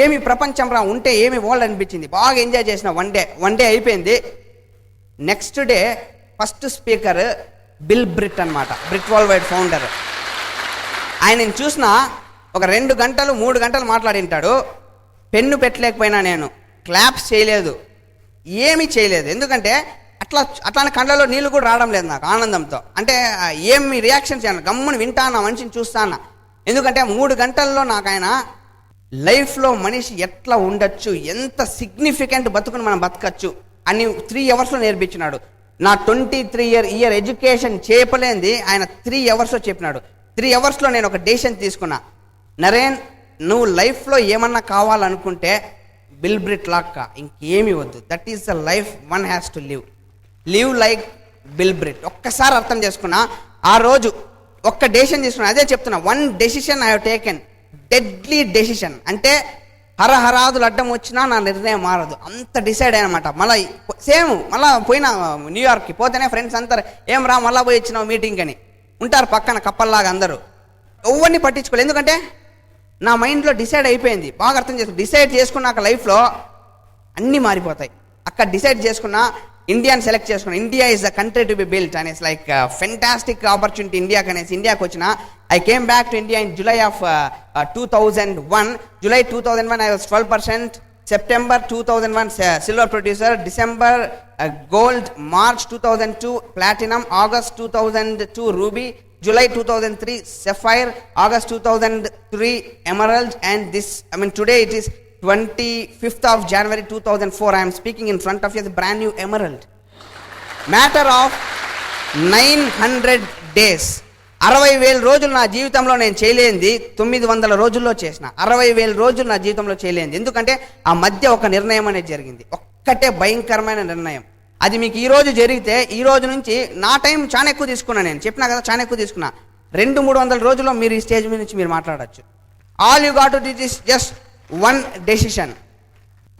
ఏమి ప్రపంచం రా, ఉంటే ఏమి వరల్డ్ అనిపించింది. బాగా ఎంజాయ్ చేసిన. వన్ డే అయిపోయింది. Next day first speaker Bill Britt అనమాట, బ్రిట్ వరల్డ్ వైడ్ ఫౌండర్. ఆయనని చూసిన ఒక 2 గంటలు 3 గంటలు మాట్లాడింటాడు. పెన్ను పెట్టలేకపోయినా నేను, క్లాప్స్ చేయలేదు, ఏమీ చేయలేదు. ఎందుకంటే అట్లానే కళ్ళలో నీళ్ళు కూడా రావడం లేదు నాకు ఆనందంతో. అంటే ఏమి రియాక్షన్ చేయాలి, గమ్ముని వింటానా, మనిషిని చూస్తానా. ఎందుకంటే 3 గంటల్లో నాకు ఆయన లైఫ్లో మనిషి ఎట్లా ఉండొచ్చు, ఎంత సిగ్నిఫికెంట్ బతుకుని మనం బతకచ్చు అని 3 అవర్స్లో నేర్పించినాడు. నా 23 ఇయర్ ఎడ్యుకేషన్ చేయలేంది ఆయన 3 అవర్స్లో చెప్పినాడు. 3 అవర్స్లో నేను ఒక డెసిషన్ తీసుకున్నా, నరేన్ నువ్వు లైఫ్లో ఏమన్నా కావాలనుకుంటే బిల్ బ్రిట్ లాక్క ఇంకేమీ వద్దు. That is the life one has to live like Bill Britt. ఒక్కసారి అర్థం చేసుకున్నా. ఆ రోజు ఒక్క డెసిషన్ తీసుకున్నా. అదే చెప్తున్నా, 1 decision I have taken, deadly decision. అంటే హరహరాదులు అడ్డం వచ్చినా నా నిర్ణయం మారదు, అంత డిసైడ్ అయినమాట. మళ్ళీ పోయినా న్యూయార్క్కి. పోతేనే ఫ్రెండ్స్ అంటారు, ఏం రా మళ్ళీ పోయి వచ్చినావు మీటింగ్ అని ఉంటారు పక్కన కప్పల్లాగా అందరూ. ఎవరిని పట్టించుకోలేదు, ఎందుకంటే నా మైండ్లో డిసైడ్ అయిపోయింది. బాగా అర్థం చేసుకున్నా. డిసైడ్ చేసుకున్నాక లైఫ్లో అన్నీ మారిపోతాయి. అక్కడ డిసైడ్ చేసుకున్నా, ఇండియాని సెలెక్ట్ చేసుకున్నా. India is the country to be built అనేసి, లైక్ ఫెంటాస్టిక్ ఆపర్చునిటీ ఇండియాకి అనేసి ఇండియాకి వచ్చిన. I came back to India in July of 2001. July 2001 I was 12%. September 2001 silver producer. December gold. March 2002 platinum. August 2002 ruby. July 2003 sapphire. August 2003 emerald. And today it is 25th of January 2004. I am speaking in front of you as a brand new emerald. Matter of 900 days. 60,000 రోజులు నా జీవితంలో నేను చేయలేంది 900 రోజుల్లో చేసిన. 60,000 రోజులు నా జీవితంలో చేయలేంది. ఎందుకంటే ఆ మధ్య ఒక నిర్ణయం అనేది జరిగింది, ఒక్కటే భయంకరమైన నిర్ణయం. అది మీకు ఈ రోజు జరిగితే, ఈ రోజు నుంచి నా టైం చాలా ఎక్కువ తీసుకున్నా. నేను చెప్పినా కదా, చాలా ఎక్కువ తీసుకున్నా. 200-300 రోజుల్లో మీరు ఈ స్టేజ్ మీద నుంచి మీరు మాట్లాడచ్చు. All you got to do is just one decision.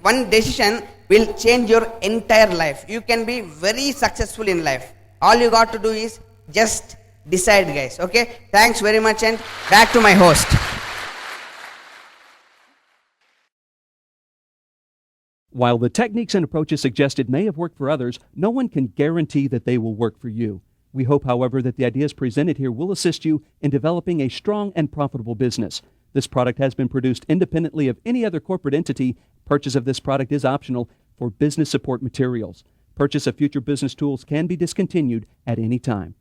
One decision will change your entire life. You can be very successful in life. All you got to do is just decide, guys. Okay, thanks very much, and back to my host. While the techniques and approaches suggested may have worked for others, no one can guarantee that they will work for you. We hope, however, that the ideas presented here will assist you in developing a strong and profitable business. This product has been produced independently of any other corporate entity. Purchase of this product is optional for business support materials. Purchase of future business tools can be discontinued at any time.